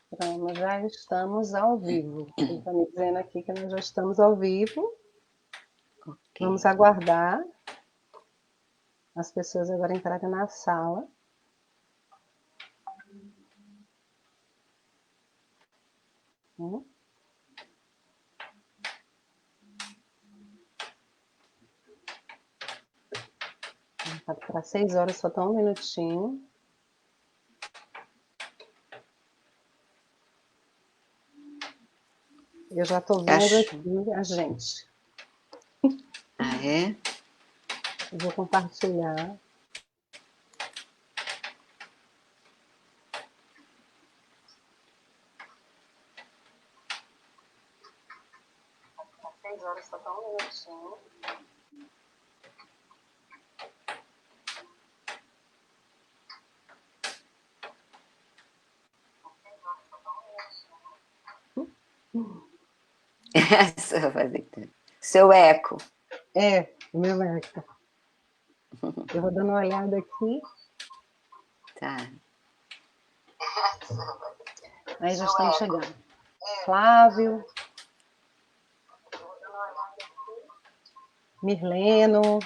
Pronto, já estamos ao vivo. Ele está me dizendo aqui que nós já estamos ao vivo. Ok. Vamos aguardar as pessoas agora entrarem na sala. Para 6 horas, só está um minutinho. Eu já estou vendo aqui a gente. Ah, é? Eu vou compartilhar. Para 6 horas, só está um minutinho. Seu eco. É, o meu eco. Eu vou dando uma olhada aqui. Tá. Aí já estamos chegando. Flávio. Mirleno.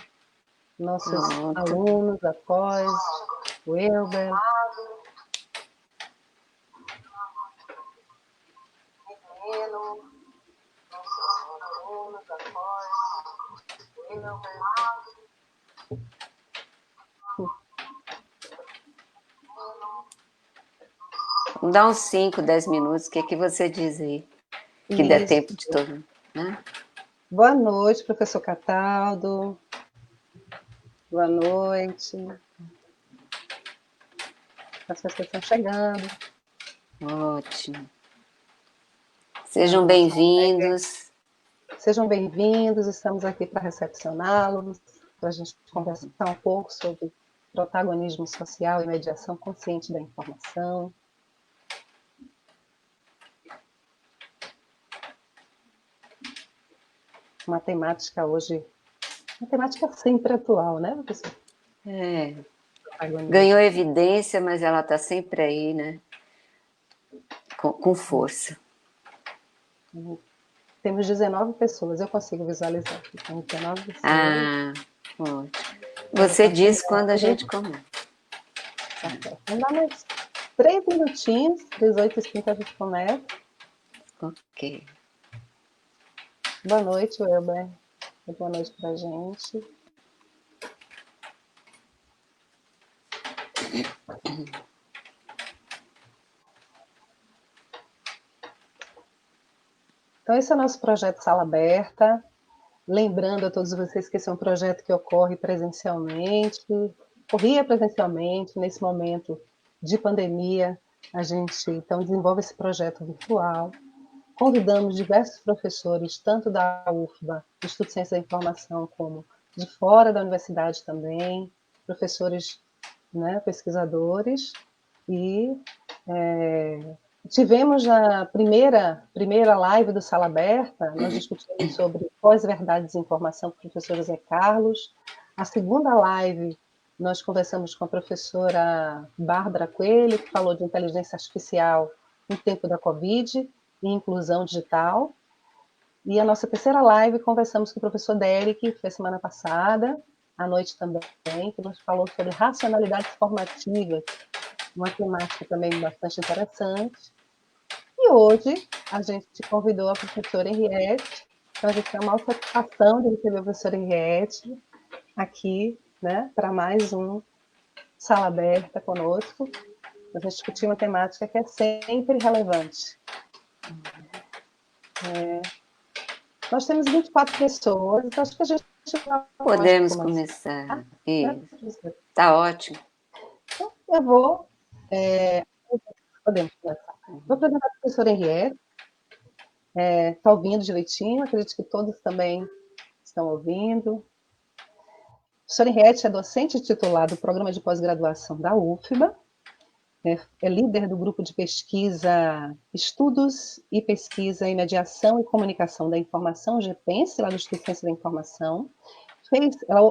Nossos alunos após. O Elber. Mirleno. Nossos alunos após. O Elber. Vamos dar uns 5, 10 minutos. O que é que você diz aí? Que dê tempo de todo mundo, né? Boa noite, professor Cataldo. Boa noite. As pessoas estão chegando. Ótimo. Sejam bem-vindos. Sejam bem-vindos. Estamos aqui para recepcioná-los, para a gente conversar um pouco sobre protagonismo social e mediação consciente da informação. Uma temática hoje, uma temática sempre atual, né, professor? É. Ganhou evidência, mas ela está sempre aí, né? Com força. Temos 19 pessoas, eu consigo visualizar. Temos 19 pessoas. Ah, ótimo. Você diz quando a gente começa. Tá certo. Vamos dar mais 3 minutinhos, 18h05 a gente começa. Ok. Boa noite, Elber. Boa noite pra gente. Então, esse é o nosso projeto Sala Aberta. Lembrando a todos vocês que esse é um projeto que ocorria presencialmente. Nesse momento de pandemia, a gente então desenvolve esse projeto virtual. Convidamos diversos professores, tanto da UFBA, do Instituto de Ciência da Informação, como de fora da universidade também, professores, né, pesquisadores, e tivemos a primeira live do Sala Aberta, nós discutimos sobre pós-verdade e desinformação com o professor José Carlos. A segunda live, nós conversamos com a professora Bárbara Coelho, que falou de inteligência artificial no tempo da Covid e inclusão digital. E a nossa terceira live, conversamos com o professor Derek, que foi semana passada, à noite também, que nos falou sobre racionalidades formativas, uma temática também bastante interessante. E hoje a gente convidou a professora Henriette, então a gente tem a maior satisfação de receber a professora Henriette aqui, né, para mais um Sala Aberta conosco, para a gente discutir uma temática que é sempre relevante. Nós temos 24 pessoas, então acho que a gente podemos começar. Isso. Tá ótimo. Então, eu vou... podemos começar. Vou apresentar a professora Henriette. Está ouvindo direitinho? Acredito que todos também estão ouvindo. A professora Henriette é docente titular do Programa de Pós-Graduação da UFBA, é líder do grupo de pesquisa Estudos e Pesquisa em Mediação e Comunicação da Informação, GPENS, lá do Instituto de Ciência da Informação.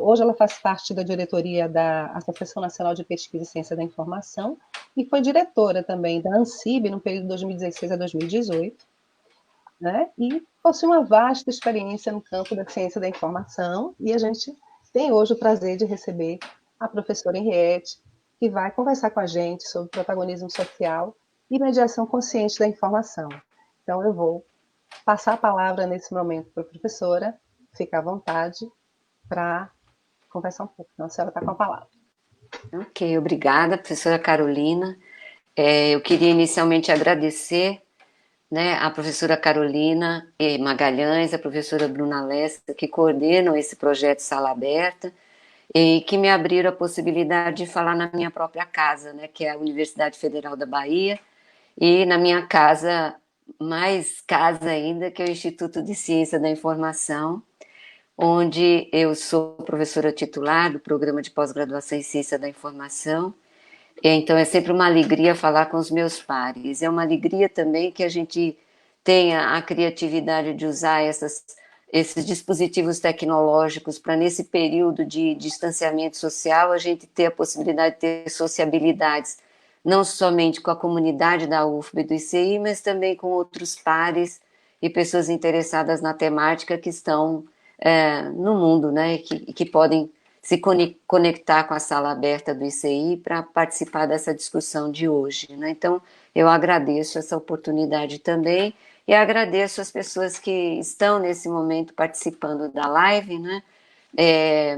Hoje ela faz parte da diretoria da Associação Nacional de Pesquisa e Ciência da Informação e foi diretora também da ANSIB no período de 2016 a 2018, né? E possui uma vasta experiência no campo da ciência da informação, e a gente tem hoje o prazer de receber a professora Henriette, que vai conversar com a gente sobre protagonismo social e mediação consciente da informação. Então, eu vou passar a palavra nesse momento para a professora, fica à vontade para conversar um pouco. Então, a senhora está com a palavra. Ok, obrigada, professora Carolina. Eu queria inicialmente agradecer, né, a professora Carolina Magalhães, a professora Bruna Lessa, que coordenam esse projeto Sala Aberta, e que me abriram a possibilidade de falar na minha própria casa, né, que é a Universidade Federal da Bahia, e na minha casa, mais casa ainda, que é o Instituto de Ciência da Informação, onde eu sou professora titular do programa de pós-graduação em Ciência da Informação. Então é sempre uma alegria falar com os meus pares. É uma alegria também que a gente tenha a criatividade de usar esses dispositivos tecnológicos para, nesse período de distanciamento social, a gente ter a possibilidade de ter sociabilidades, não somente com a comunidade da UFBA e do ICI, mas também com outros pares e pessoas interessadas na temática que estão no mundo, né, que podem se conectar com a sala aberta do ICI para participar dessa discussão de hoje, né? Então, eu agradeço essa oportunidade também e agradeço as pessoas que estão nesse momento participando da live, né?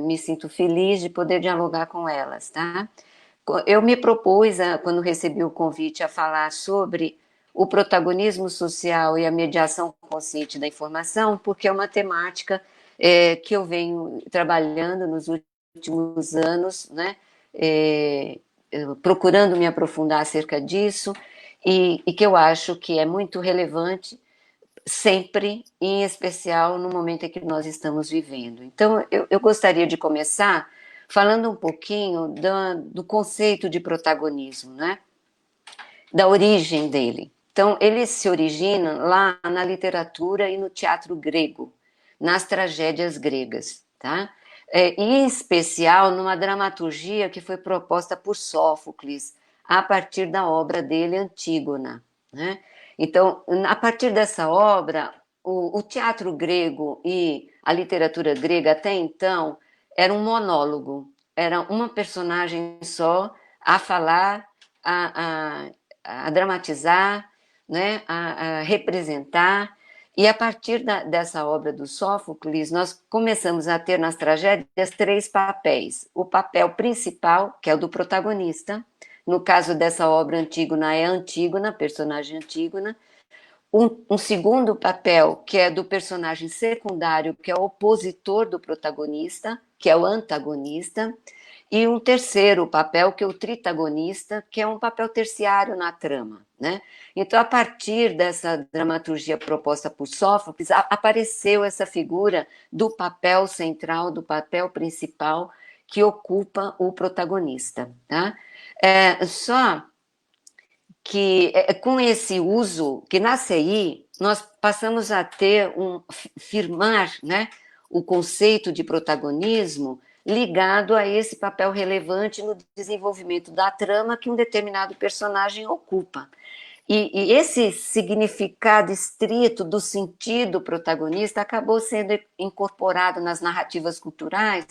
Me sinto feliz de poder dialogar com elas, tá? Eu me propus, quando recebi o convite, a falar sobre o protagonismo social e a mediação consciente da informação, porque é uma temática que eu venho trabalhando nos últimos anos, né, procurando me aprofundar acerca disso, e que eu acho que é muito relevante sempre, em especial no momento em que nós estamos vivendo. Então, eu gostaria de começar falando um pouquinho do conceito de protagonismo, né, da origem dele. Então, ele se origina lá na literatura e no teatro grego, nas tragédias gregas, tá? Em especial numa dramaturgia que foi proposta por Sófocles a partir da obra dele, Antígona, né? Então, a partir dessa obra, o teatro grego e a literatura grega até então era um monólogo, era uma personagem só a falar, a dramatizar, né, a representar. E a partir dessa obra do Sófocles, nós começamos a ter nas tragédias três papéis. O papel principal, que é o do protagonista, no caso dessa obra Antígona, é Antígona, personagem Antígona. Um segundo papel, que é do personagem secundário, que é o opositor do protagonista, que é o antagonista. E um terceiro papel, que é o tritagonista, que é um papel terciário na trama, né? Então, a partir dessa dramaturgia proposta por Sófocles, apareceu essa figura do papel central, do papel principal, que ocupa o protagonista, tá? Só que com esse uso, que na CI, nós passamos a ter firmar, né, o conceito de protagonismo ligado a esse papel relevante no desenvolvimento da trama que um determinado personagem ocupa. E esse significado estrito do sentido protagonista acabou sendo incorporado nas narrativas culturais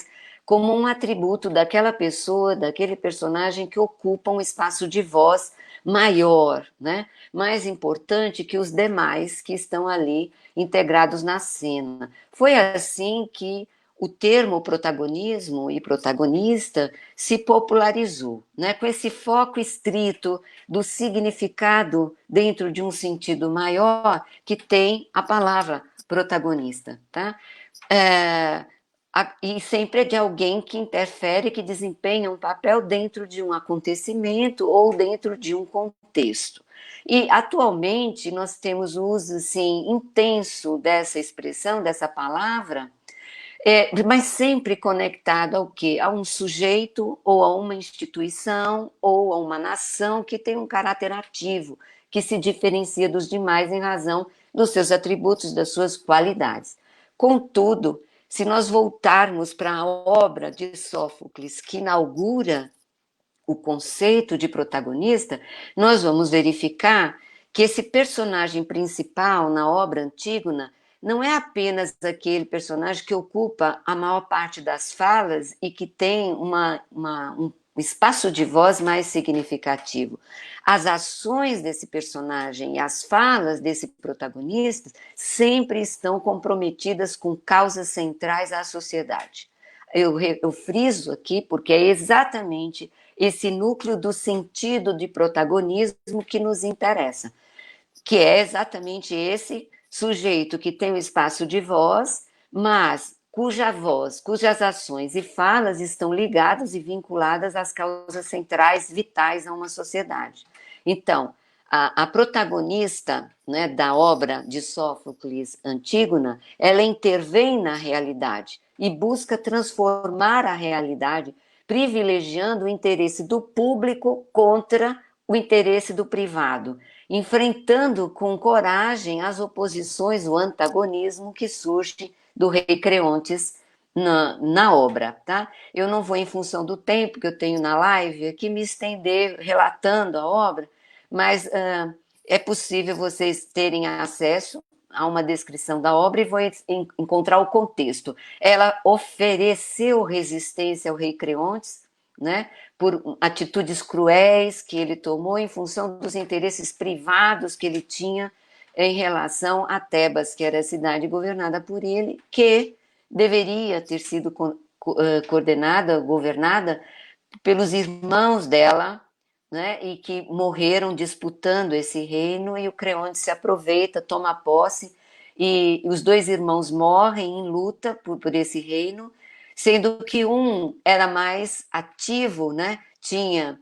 como um atributo daquela pessoa, daquele personagem que ocupa um espaço de voz maior, né? Mais importante que os demais que estão ali integrados na cena. Foi assim que o termo protagonismo e protagonista se popularizou, né? Com esse foco estrito do significado dentro de um sentido maior que tem a palavra protagonista, tá? E sempre é de alguém que interfere, que desempenha um papel dentro de um acontecimento ou dentro de um contexto. E, atualmente, nós temos o uso, assim, intenso dessa expressão, dessa palavra, mas sempre conectado ao quê? A um sujeito, ou a uma instituição, ou a uma nação que tem um caráter ativo, que se diferencia dos demais em razão dos seus atributos, das suas qualidades. Contudo, se nós voltarmos para a obra de Sófocles, que inaugura o conceito de protagonista, nós vamos verificar que esse personagem principal na obra Antígona não é apenas aquele personagem que ocupa a maior parte das falas e que tem um espaço de voz mais significativo. As ações desse personagem e as falas desse protagonista sempre estão comprometidas com causas centrais à sociedade. Eu friso aqui porque é exatamente esse núcleo do sentido de protagonismo que nos interessa, que é exatamente esse sujeito que tem o espaço de voz, mas cuja voz, cujas ações e falas estão ligadas e vinculadas às causas centrais vitais a uma sociedade. Então, a protagonista, né, da obra de Sófocles, Antígona, ela intervém na realidade e busca transformar a realidade, privilegiando o interesse do público contra o interesse do privado, enfrentando com coragem as oposições, o antagonismo que surge do rei Creontes na obra, tá? Eu não vou, em função do tempo que eu tenho na live, aqui me estender relatando a obra, mas é possível vocês terem acesso a uma descrição da obra e vão encontrar o contexto. Ela ofereceu resistência ao rei Creontes, né, por atitudes cruéis que ele tomou em função dos interesses privados que ele tinha em relação a Tebas, que era a cidade governada por ele, que deveria ter sido coordenada, governada pelos irmãos dela, né, e que morreram disputando esse reino, e o Creonte se aproveita, toma posse, e os dois irmãos morrem em luta por esse reino, sendo que um era mais ativo, né, tinha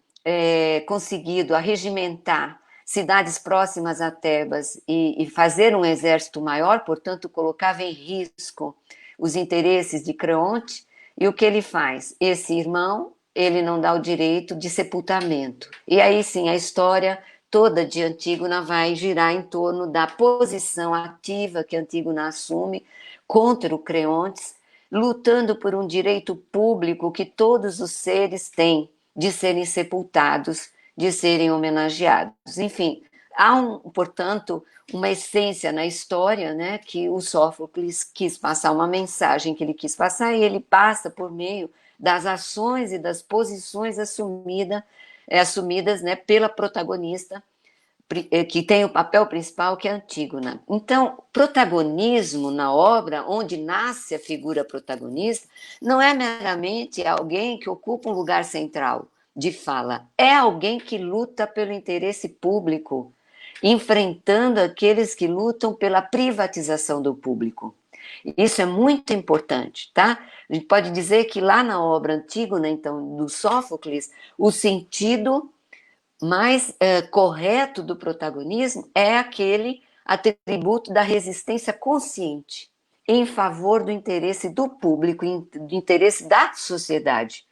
conseguido arregimentar cidades próximas a Tebas e fazer um exército maior, portanto, colocava em risco os interesses de Creonte, e o que ele faz? Esse irmão, ele não dá o direito de sepultamento. E aí sim, a história toda de Antígona vai girar em torno da posição ativa que Antígona assume contra o Creontes, lutando por um direito público que todos os seres têm de serem sepultados, de serem homenageados. Enfim, há, portanto, uma essência na história, né, que o Sófocles quis passar, uma mensagem que ele quis passar, e ele passa por meio das ações e das posições assumidas, né, pela protagonista, que tem o papel principal, que é Antígona. Então, protagonismo na obra, onde nasce a figura protagonista, não é meramente alguém que ocupa um lugar central de fala, é alguém que luta pelo interesse público, enfrentando aqueles que lutam pela privatização do público. Isso é muito importante, tá? A gente pode dizer que lá na obra Antígona, então, do Sófocles, o sentido mais correto do protagonismo é aquele atributo da resistência consciente em favor do interesse do público, do interesse da sociedade.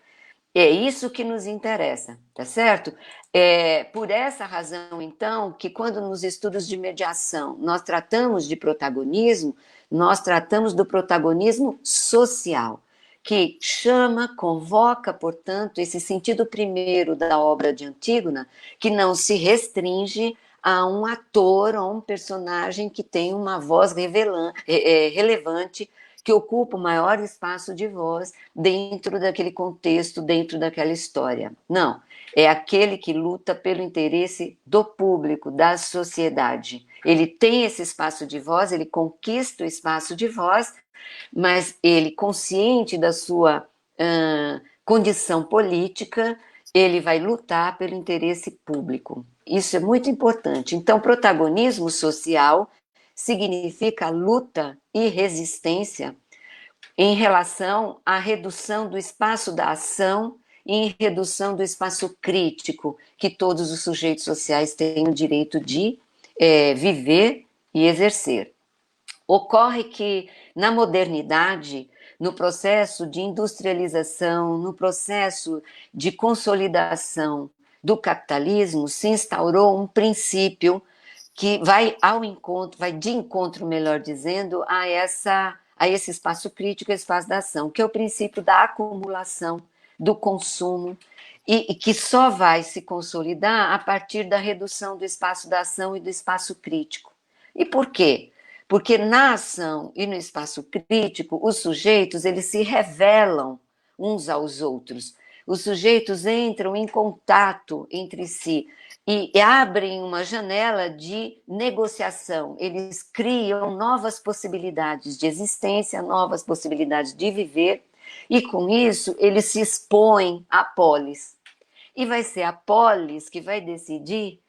É isso que nos interessa, tá certo? É por essa razão, então, que quando nos estudos de mediação nós tratamos de protagonismo, nós tratamos do protagonismo social, que chama, convoca, portanto, esse sentido primeiro da obra de Antígona, que não se restringe a um ator ou um personagem que tem uma voz relevante, que ocupa o maior espaço de voz dentro daquele contexto, dentro daquela história. Não, é aquele que luta pelo interesse do público, da sociedade. Ele tem esse espaço de voz, ele conquista o espaço de voz, mas ele, consciente da sua condição política, ele vai lutar pelo interesse público. Isso é muito importante. Então, protagonismo social significa luta e resistência em relação à redução do espaço da ação e em redução do espaço crítico que todos os sujeitos sociais têm o direito de viver e exercer. Ocorre que, na modernidade, no processo de industrialização, no processo de consolidação do capitalismo, se instaurou um princípio que vai ao encontro, vai de encontro, melhor dizendo, a esse espaço crítico, esse espaço da ação, que é o princípio da acumulação, do consumo, e que só vai se consolidar a partir da redução do espaço da ação e do espaço crítico. E por quê? Porque na ação e no espaço crítico, os sujeitos eles se revelam uns aos outros. Os sujeitos entram em contato entre si e abrem uma janela de negociação. Eles criam novas possibilidades de existência, novas possibilidades de viver, e com isso eles se expõem à polis. E vai ser a polis que vai decidir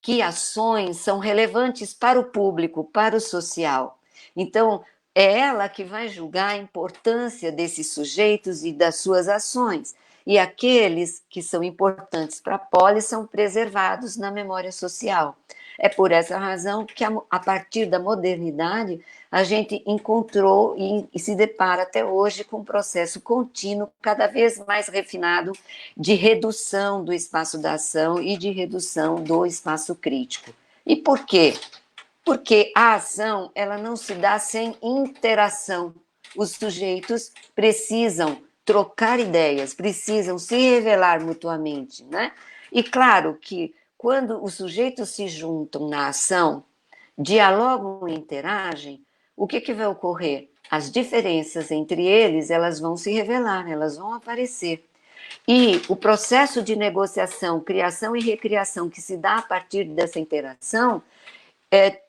que ações são relevantes para o público, para o social. Então, é ela que vai julgar a importância desses sujeitos e das suas ações. E aqueles que são importantes para a polis são preservados na memória social. É por essa razão que, a partir da modernidade, a gente encontrou e se depara até hoje com um processo contínuo, cada vez mais refinado, de redução do espaço da ação e de redução do espaço crítico. E por quê? Porque a ação ela não se dá sem interação. Os sujeitos precisam trocar ideias, precisam se revelar mutuamente, né? E claro que quando os sujeitos se juntam na ação, dialogam e interagem, o que vai ocorrer? As diferenças entre eles, elas vão se revelar, elas vão aparecer. E o processo de negociação, criação e recriação que se dá a partir dessa interação é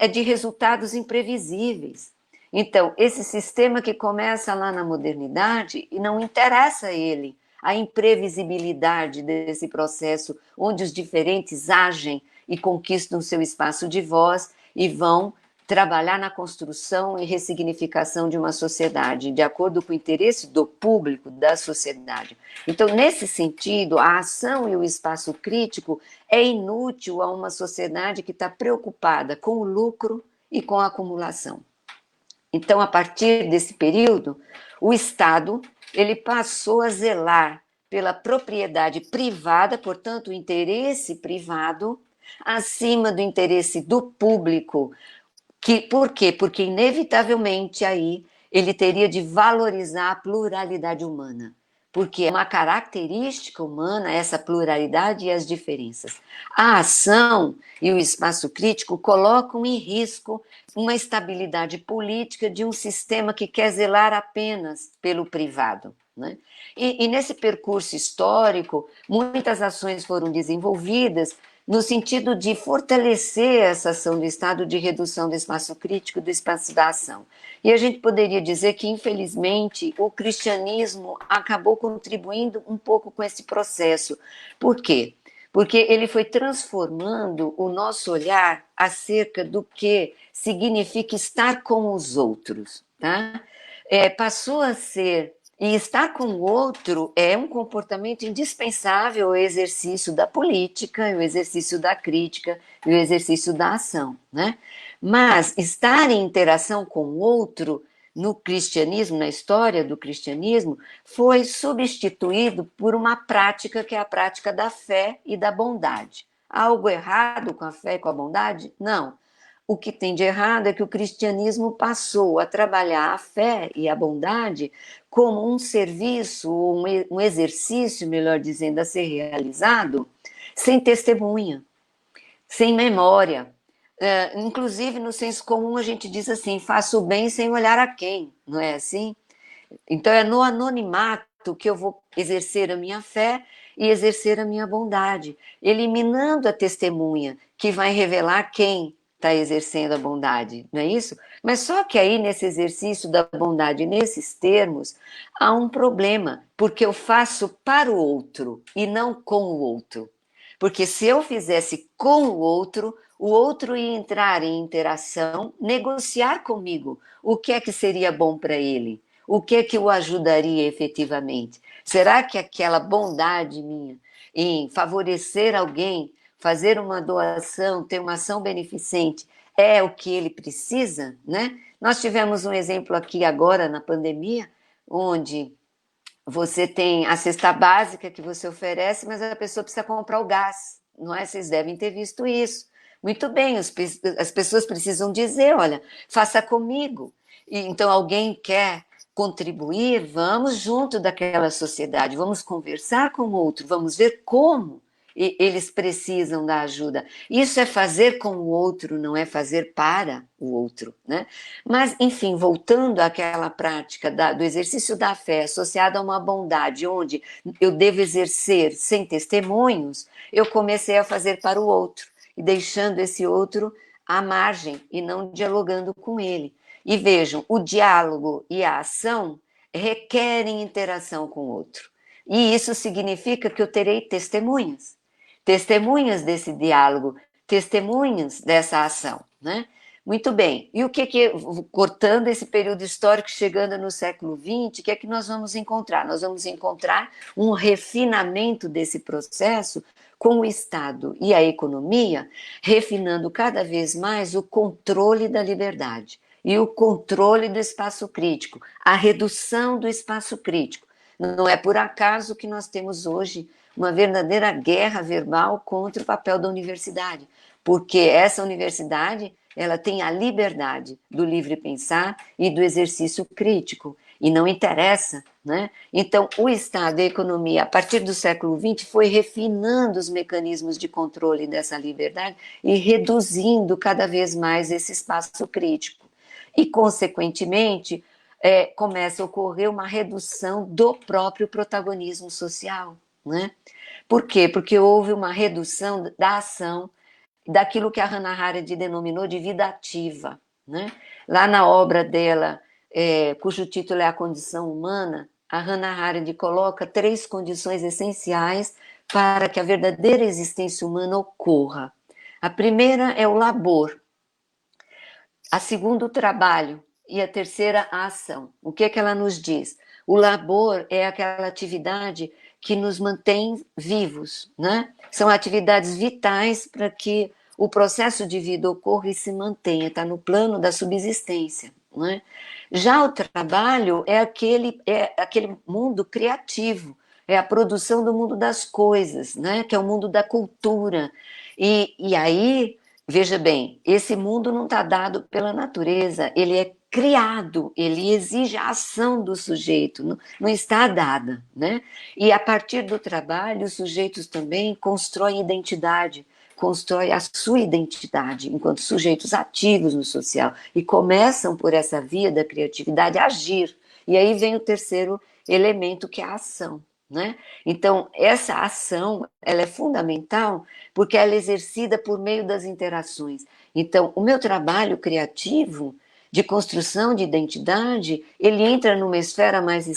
de resultados imprevisíveis. Então, esse sistema que começa lá na modernidade, e não interessa a ele a imprevisibilidade desse processo, onde os diferentes agem e conquistam seu espaço de voz e vão trabalhar na construção e ressignificação de uma sociedade, de acordo com o interesse do público, da sociedade. Então, nesse sentido, a ação e o espaço crítico é inútil a uma sociedade que está preocupada com o lucro e com a acumulação. Então, a partir desse período, o Estado ele passou a zelar pela propriedade privada, portanto, o interesse privado, acima do interesse do público. Por quê? Porque, inevitavelmente, aí ele teria de valorizar a pluralidade humana, porque é uma característica humana essa pluralidade e as diferenças. A ação e o espaço crítico colocam em risco uma estabilidade política de um sistema que quer zelar apenas pelo privado, né? E nesse percurso histórico, muitas ações foram desenvolvidas no sentido de fortalecer essa ação do Estado de redução do espaço crítico, do espaço da ação. E a gente poderia dizer que, infelizmente, o cristianismo acabou contribuindo um pouco com esse processo. Por quê? Porque ele foi transformando o nosso olhar acerca do que significa estar com os outros, tá? Passou a ser. E estar com o outro é um comportamento indispensável ao exercício da política, ao exercício da crítica e ao exercício da ação, né? Mas estar em interação com o outro no cristianismo, na história do cristianismo, foi substituído por uma prática que é a prática da fé e da bondade. Há algo errado com a fé e com a bondade? Não. O que tem de errado é que o cristianismo passou a trabalhar a fé e a bondade como um serviço, um exercício, melhor dizendo, a ser realizado, sem testemunha, sem memória. Inclusive, no senso comum, a gente diz assim, faço o bem sem olhar a quem, não é assim? Então, é no anonimato que eu vou exercer a minha fé e exercer a minha bondade, eliminando a testemunha, que vai revelar quem está exercendo a bondade, não é isso? Mas só que aí, nesse exercício da bondade, nesses termos, há um problema, porque eu faço para o outro e não com o outro. Porque se eu fizesse com o outro ia entrar em interação, negociar comigo o que é que seria bom para ele, o que é que o ajudaria efetivamente. Será que aquela bondade minha em favorecer alguém, fazer uma doação, ter uma ação beneficente, é o que ele precisa, né? Nós tivemos um exemplo aqui agora na pandemia, onde você tem a cesta básica que você oferece, mas a pessoa precisa comprar o gás, não é? Vocês devem ter visto isso. Muito bem, as pessoas precisam dizer, olha, faça comigo. E, então alguém quer contribuir, vamos junto daquela sociedade, vamos conversar com o outro, vamos ver como eles precisam da ajuda. Isso é fazer com o outro, não é fazer para o outro, né? Mas, enfim, voltando àquela prática do exercício da fé associada a uma bondade, onde eu devo exercer sem testemunhos, eu comecei a fazer para o outro, e deixando esse outro à margem e não dialogando com ele. E vejam, o diálogo e a ação requerem interação com o outro. E isso significa que eu terei testemunhas. Testemunhas desse diálogo, testemunhas dessa ação, né? Muito bem. E o que cortando esse período histórico, chegando no século XX, o que é que nós vamos encontrar? Nós vamos encontrar um refinamento desse processo com o Estado e a economia, refinando cada vez mais o controle da liberdade e o controle do espaço crítico, a redução do espaço crítico. Não é por acaso que nós temos hoje uma verdadeira guerra verbal contra o papel da universidade, porque essa universidade, ela tem a liberdade do livre pensar e do exercício crítico, e não interessa, né? Então, o Estado e a economia, a partir do século XX, foi refinando os mecanismos de controle dessa liberdade e reduzindo cada vez mais esse espaço crítico. E, consequentemente, começa a ocorrer uma redução do próprio protagonismo social, né? Por quê? Porque houve uma redução da ação, daquilo que a Hannah Arendt denominou de vida ativa, né? Lá na obra dela, cujo título é A Condição Humana, a Hannah Arendt coloca 3 condições essenciais para que a verdadeira existência humana ocorra. A primeira é o labor, a segunda o trabalho e a terceira a ação. O que é que ela nos diz? O labor é aquela atividade que nos mantém vivos, né? São atividades vitais para que o processo de vida ocorra e se mantenha, está no plano da subsistência, né? Já o trabalho é aquele mundo criativo, é a produção do mundo das coisas, né? Que é o mundo da cultura. E aí, veja bem, esse mundo não está dado pela natureza, ele é criado, ele exige a ação do sujeito, não está dada, né? E a partir do trabalho, os sujeitos também constroem identidade, constroem a sua identidade enquanto sujeitos ativos no social e começam por essa via da criatividade a agir. E aí vem o terceiro elemento, que é a ação, né? Então, essa ação, ela é fundamental porque ela é exercida por meio das interações. Então, o meu trabalho criativo de construção de identidade, ele entra numa esfera mais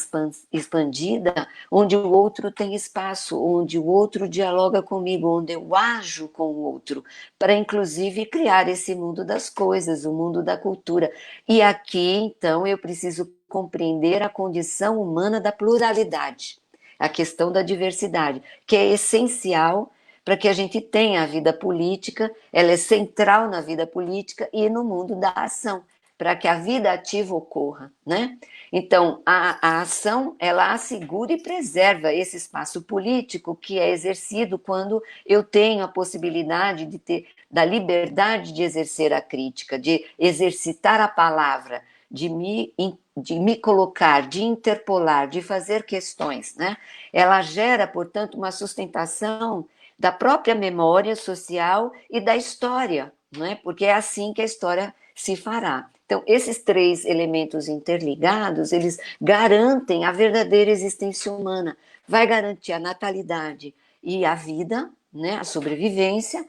expandida, onde o outro tem espaço, onde o outro dialoga comigo, onde eu ajo com o outro, para inclusive criar esse mundo das coisas, o mundo da cultura. E aqui, então, eu preciso compreender a condição humana da pluralidade, a questão da diversidade, que é essencial para que a gente tenha a vida política, ela é central na vida política e no mundo da ação, para que a vida ativa ocorra, né? Então, a ação, ela assegura e preserva esse espaço político que é exercido quando eu tenho a possibilidade de ter, da liberdade de exercer a crítica, de exercitar a palavra, de me colocar, de interpolar, de fazer questões, né? Ela gera, portanto, uma sustentação da própria memória social e da história, né? Porque é assim que a história se fará. Então, esses 3 elementos interligados, eles garantem a verdadeira existência humana, vai garantir a natalidade e a vida, né? A sobrevivência,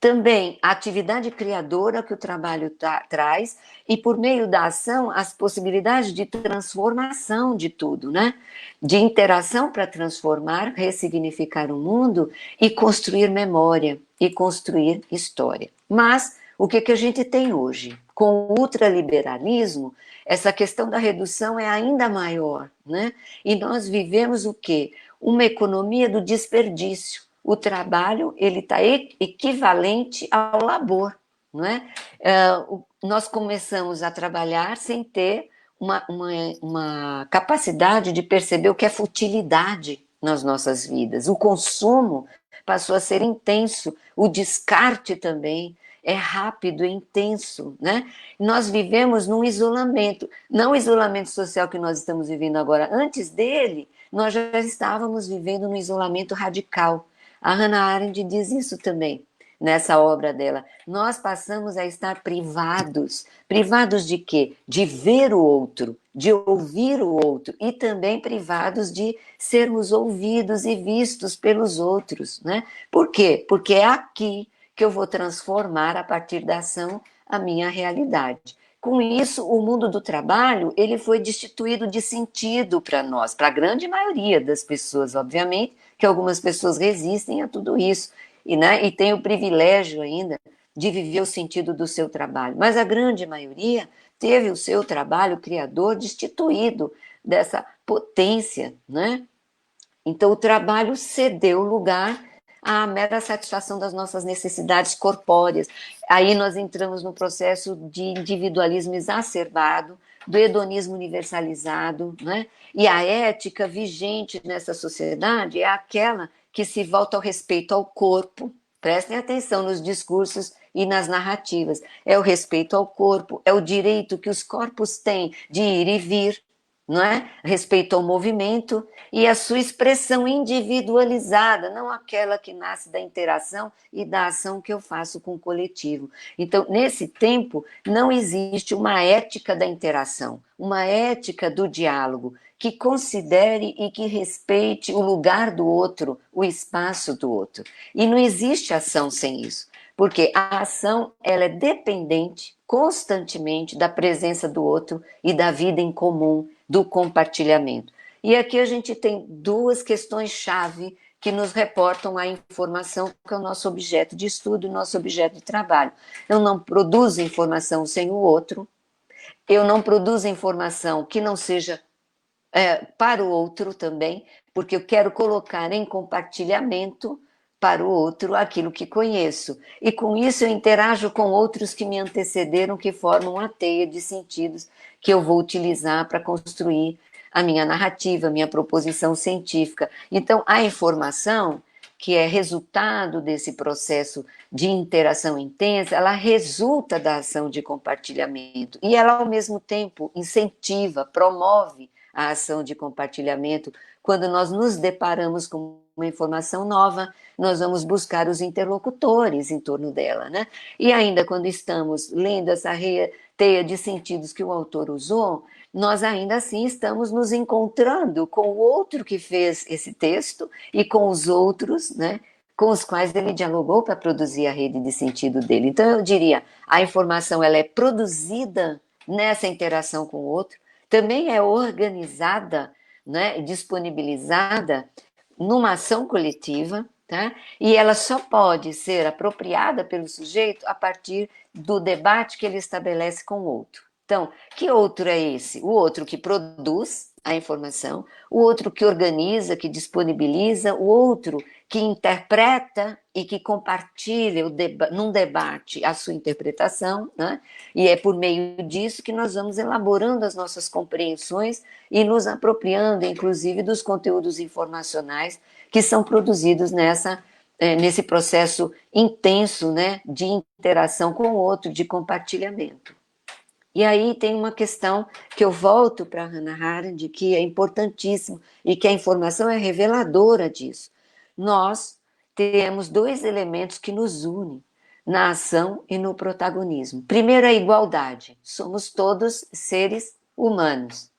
também a atividade criadora que o trabalho traz, e por meio da ação, as possibilidades de transformação de tudo, né? De interação para transformar, ressignificar o mundo e construir memória e construir história. Mas o que a gente tem hoje? Com o ultraliberalismo, essa questão da redução é ainda maior, né? E nós vivemos o quê? Uma economia do desperdício. O trabalho, ele está equivalente ao labor, não é? Nós começamos a trabalhar sem ter uma capacidade de perceber o que é futilidade nas nossas vidas. O consumo passou a ser intenso, o descarte também é rápido e intenso, né? Nós vivemos num isolamento, não o isolamento social que nós estamos vivendo agora, antes dele, nós já estávamos vivendo num isolamento radical. A Hannah Arendt diz isso também, nessa obra dela. Nós passamos a estar privados. Privados de quê? De ver o outro, de ouvir o outro, e também privados de sermos ouvidos e vistos pelos outros, né? Por quê? Porque é aqui que eu vou transformar, a partir da ação, a minha realidade. Com isso, o mundo do trabalho, ele foi destituído de sentido para nós, para a grande maioria das pessoas, obviamente, que algumas pessoas resistem a tudo isso, e tem o privilégio ainda de viver o sentido do seu trabalho. Mas a grande maioria teve o seu trabalho criador destituído dessa potência, né? Então, o trabalho cedeu lugar à mera satisfação das nossas necessidades corpóreas. Aí nós entramos no processo de individualismo exacerbado, do hedonismo universalizado, né? E a ética vigente nessa sociedade é aquela que se volta ao respeito ao corpo. Prestem atenção nos discursos e nas narrativas. É o respeito ao corpo, é o direito que os corpos têm de ir e vir, não é? Respeito ao movimento e a sua expressão individualizada, não aquela que nasce da interação e da ação que eu faço com o coletivo. Então, nesse tempo, não existe uma ética da interação, uma ética do diálogo, que considere e que respeite o lugar do outro, o espaço do outro. E não existe ação sem isso, porque a ação ela é dependente constantemente da presença do outro e da vida em comum, do compartilhamento. E aqui a gente tem duas questões-chave que nos reportam a informação, que é o nosso objeto de estudo, o nosso objeto de trabalho. Eu não produzo informação sem o outro, eu não produzo informação que não seja para o outro também, porque eu quero colocar em compartilhamento para o outro aquilo que conheço. E com isso eu interajo com outros que me antecederam, que formam a teia de sentidos que eu vou utilizar para construir a minha narrativa, a minha proposição científica. Então, a informação, que é resultado desse processo de interação intensa, ela resulta da ação de compartilhamento. E ela, ao mesmo tempo, incentiva, promove a ação de compartilhamento. Quando nós nos deparamos com uma informação nova, nós vamos buscar os interlocutores em torno dela, né? E ainda quando estamos lendo essa teia de sentidos que o autor usou, nós ainda assim estamos nos encontrando com o outro que fez esse texto e com os outros, né, com os quais ele dialogou para produzir a rede de sentido dele. Então eu diria, a informação ela é produzida nessa interação com o outro, também é organizada, né, disponibilizada numa ação coletiva, tá? E ela só pode ser apropriada pelo sujeito a partir do debate que ele estabelece com o outro. Então, que outro é esse? O outro que produz a informação, o outro que organiza, que disponibiliza, o outro que interpreta e que compartilha num debate a sua interpretação, né? E é por meio disso que nós vamos elaborando as nossas compreensões e nos apropriando, inclusive, dos conteúdos informacionais que são produzidos nesse processo intenso, né, de interação com o outro, de compartilhamento. E aí tem uma questão que eu volto para a Hannah Arendt, que é importantíssimo e que a informação é reveladora disso. Nós temos dois elementos que nos unem na ação e no protagonismo. Primeiro, a igualdade. Somos todos seres humanos.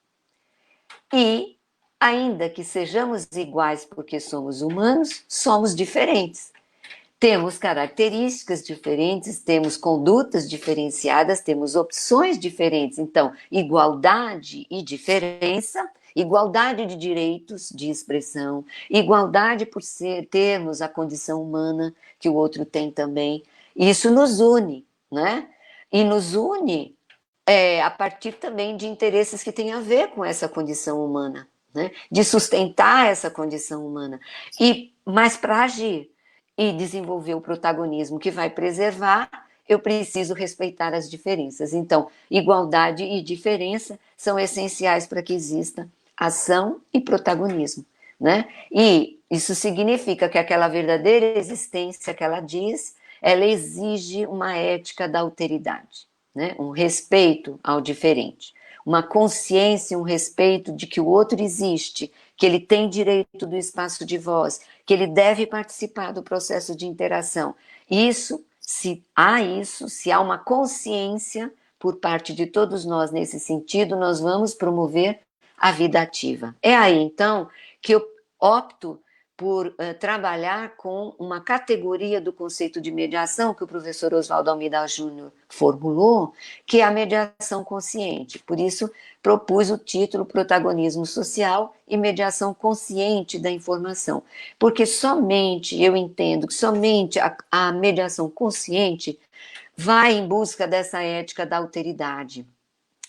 E, ainda que sejamos iguais porque somos humanos, somos diferentes. Temos características diferentes, temos condutas diferenciadas, temos opções diferentes. Então, igualdade e diferença, igualdade de direitos de expressão, igualdade por termos a condição humana que o outro tem também. Isso nos une, né? E nos une a partir também de interesses que têm a ver com essa condição humana, né? De sustentar essa condição humana. Mas para agir e desenvolver o protagonismo que vai preservar, eu preciso respeitar as diferenças. Então, igualdade e diferença são essenciais para que exista ação e protagonismo, né? E Isso significa que aquela verdadeira existência que ela diz, ela exige uma ética da alteridade, né? Um respeito ao diferente, uma consciência, um respeito de que o outro existe, que ele tem direito do espaço de voz, que ele deve participar do processo de interação. Isso, se há uma consciência por parte de todos nós nesse sentido, nós vamos promover a vida ativa. É aí, então, que eu opto por trabalhar com uma categoria do conceito de mediação que o professor Oswaldo Almeida Júnior formulou, que é a mediação consciente. Por isso, propus o título Protagonismo Social e Mediação Consciente da Informação. Porque eu entendo que somente a mediação consciente vai em busca dessa ética da alteridade,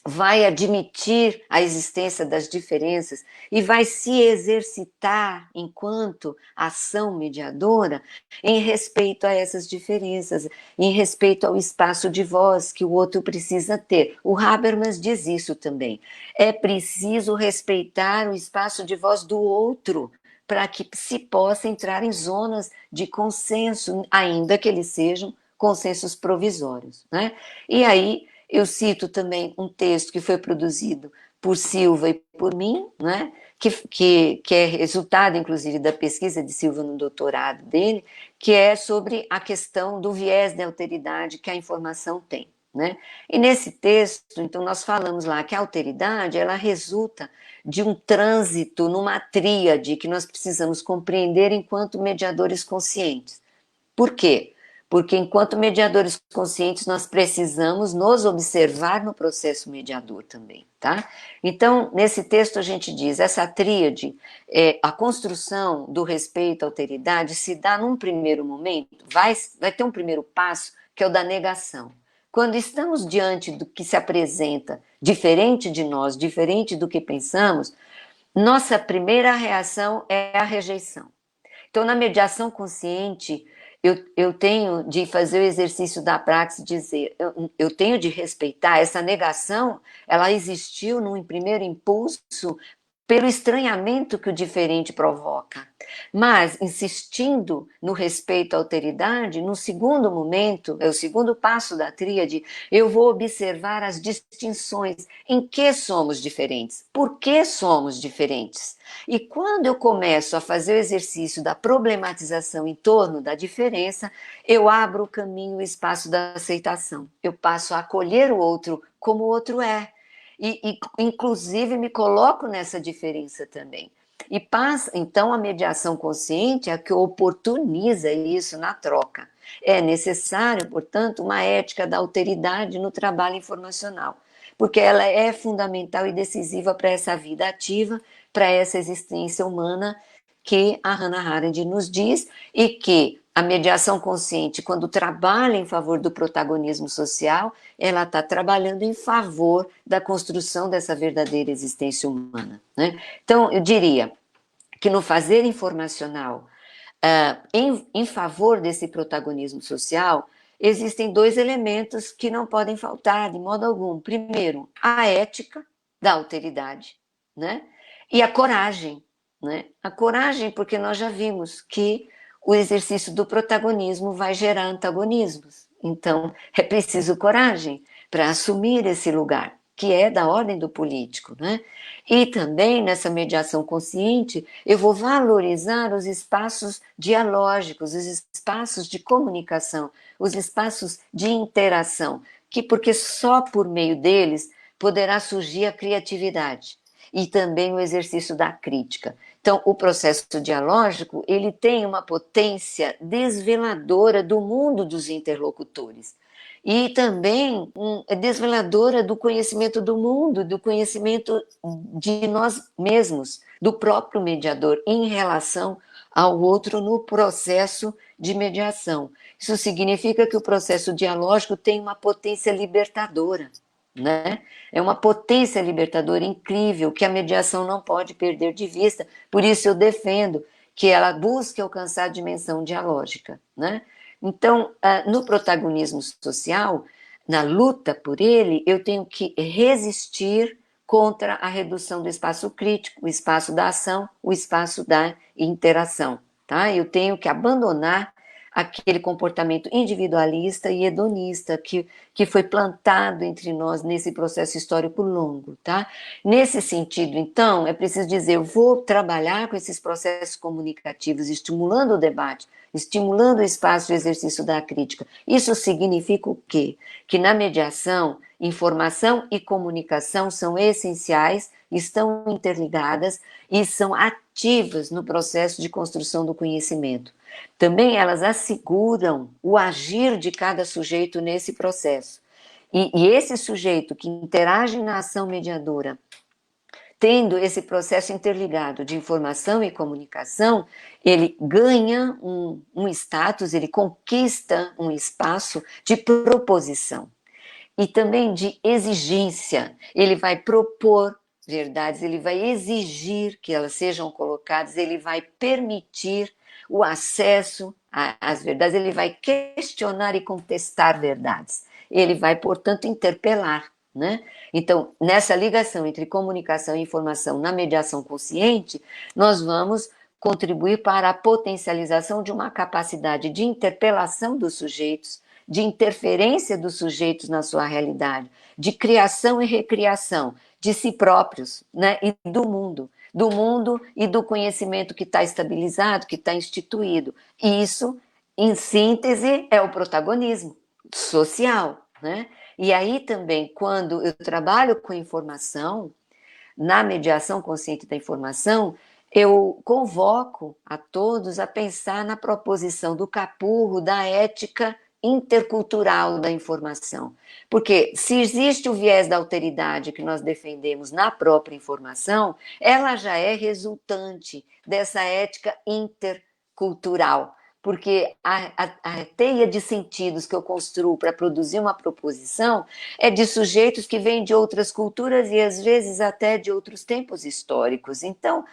vai admitir a existência das diferenças e vai se exercitar enquanto ação mediadora em respeito a essas diferenças, em respeito ao espaço de voz que o outro precisa ter. O Habermas diz isso também. É preciso respeitar o espaço de voz do outro para que se possa entrar em zonas de consenso, ainda que eles sejam consensos provisórios, né? E aí eu cito também um texto que foi produzido por Silva e por mim, né, que é resultado, inclusive, da pesquisa de Silva no doutorado dele, que é sobre a questão do viés de alteridade que a informação tem. Né? E nesse texto, então, nós falamos lá que a alteridade, ela resulta de um trânsito numa tríade que nós precisamos compreender enquanto mediadores conscientes. Por quê? Porque enquanto mediadores conscientes nós precisamos nos observar no processo mediador também, tá? Então, nesse texto a gente diz, essa tríade, a construção do respeito à alteridade se dá num primeiro momento, vai ter um primeiro passo, que é o da negação. Quando estamos diante do que se apresenta diferente de nós, diferente do que pensamos, nossa primeira reação é a rejeição. Então, na mediação consciente, eu tenho de fazer o exercício da praxis, dizer, eu tenho de respeitar essa negação, ela existiu num primeiro impulso pelo estranhamento que o diferente provoca. Mas, insistindo no respeito à alteridade, no segundo momento, é o segundo passo da tríade, eu vou observar as distinções em que somos diferentes, por que somos diferentes. E quando eu começo a fazer o exercício da problematização em torno da diferença, eu abro o caminho, o espaço da aceitação. Eu passo a acolher o outro como o outro é. Inclusive, me coloco nessa diferença também. E passa, então, a mediação consciente é a que oportuniza isso na troca. É necessário, portanto, uma ética da alteridade no trabalho informacional, porque ela é fundamental e decisiva para essa vida ativa, para essa existência humana que a Hannah Arendt nos diz, e que a mediação consciente, quando trabalha em favor do protagonismo social, ela está trabalhando em favor da construção dessa verdadeira existência humana. Né? Então, eu diria que no fazer informacional, em favor desse protagonismo social, existem dois elementos que não podem faltar de modo algum. Primeiro, a ética da alteridade, né? E a coragem, né? A coragem, porque nós já vimos que o exercício do protagonismo vai gerar antagonismos. Então, é preciso coragem para assumir esse lugar, que é da ordem do político, né? E também, nessa mediação consciente, eu vou valorizar os espaços dialógicos, os espaços de comunicação, os espaços de interação, porque só por meio deles poderá surgir a criatividade e também o exercício da crítica. Então, o processo dialógico, ele tem uma potência desveladora do mundo dos interlocutores e também desveladora do conhecimento do mundo, do conhecimento de nós mesmos, do próprio mediador em relação ao outro no processo de mediação. Isso significa que o processo dialógico tem uma potência libertadora, né? É uma potência libertadora incrível que a mediação não pode perder de vista, por isso eu defendo que ela busque alcançar a dimensão dialógica, né? Então, no protagonismo social, na luta por ele, eu tenho que resistir contra a redução do espaço crítico, o espaço da ação, o espaço da interação. Tá? Eu tenho que abandonar aquele comportamento individualista e hedonista que foi plantado entre nós nesse processo histórico longo, tá? Nesse sentido, então, é preciso dizer, eu vou trabalhar com esses processos comunicativos, estimulando o debate, estimulando o espaço de exercício da crítica. Isso significa o quê? Que na mediação, informação e comunicação são essenciais, estão interligadas e são ativas no processo de construção do conhecimento. Também elas asseguram o agir de cada sujeito nesse processo. E esse sujeito que interage na ação mediadora, tendo esse processo interligado de informação e comunicação, ele ganha um status, ele conquista um espaço de proposição e também de exigência. Ele vai propor verdades, ele vai exigir que elas sejam colocadas, ele vai permitir o acesso às verdades, ele vai questionar e contestar verdades. Ele vai, portanto, interpelar, né? Então, nessa ligação entre comunicação e informação na mediação consciente, nós vamos contribuir para a potencialização de uma capacidade de interpelação dos sujeitos, de interferência dos sujeitos na sua realidade, de criação e recriação de si próprios, né, e do mundo e do conhecimento que está estabilizado, que está instituído. E isso, em síntese, é o protagonismo social, né? E aí também, quando eu trabalho com informação, na mediação consciente da informação, eu convoco a todos a pensar na proposição do Capurro da ética intercultural da informação. Porque se existe o viés da alteridade que nós defendemos na própria informação, ela já é resultante dessa ética intercultural. Porque a teia de sentidos que eu construo para produzir uma proposição é de sujeitos que vêm de outras culturas e às vezes até de outros tempos históricos. Então,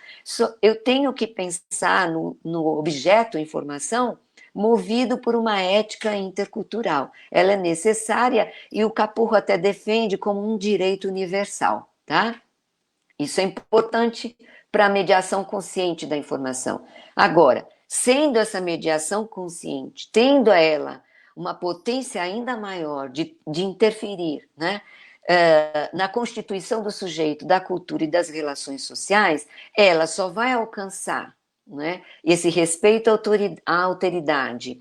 eu tenho que pensar no objeto informação movido por uma ética intercultural. Ela é necessária e o Capurro até defende como um direito universal, tá? Isso é importante para a mediação consciente da informação. Agora, sendo essa mediação consciente, tendo ela uma potência ainda maior de interferir, né, na constituição do sujeito, da cultura e das relações sociais, ela só vai alcançar, né, esse respeito à alteridade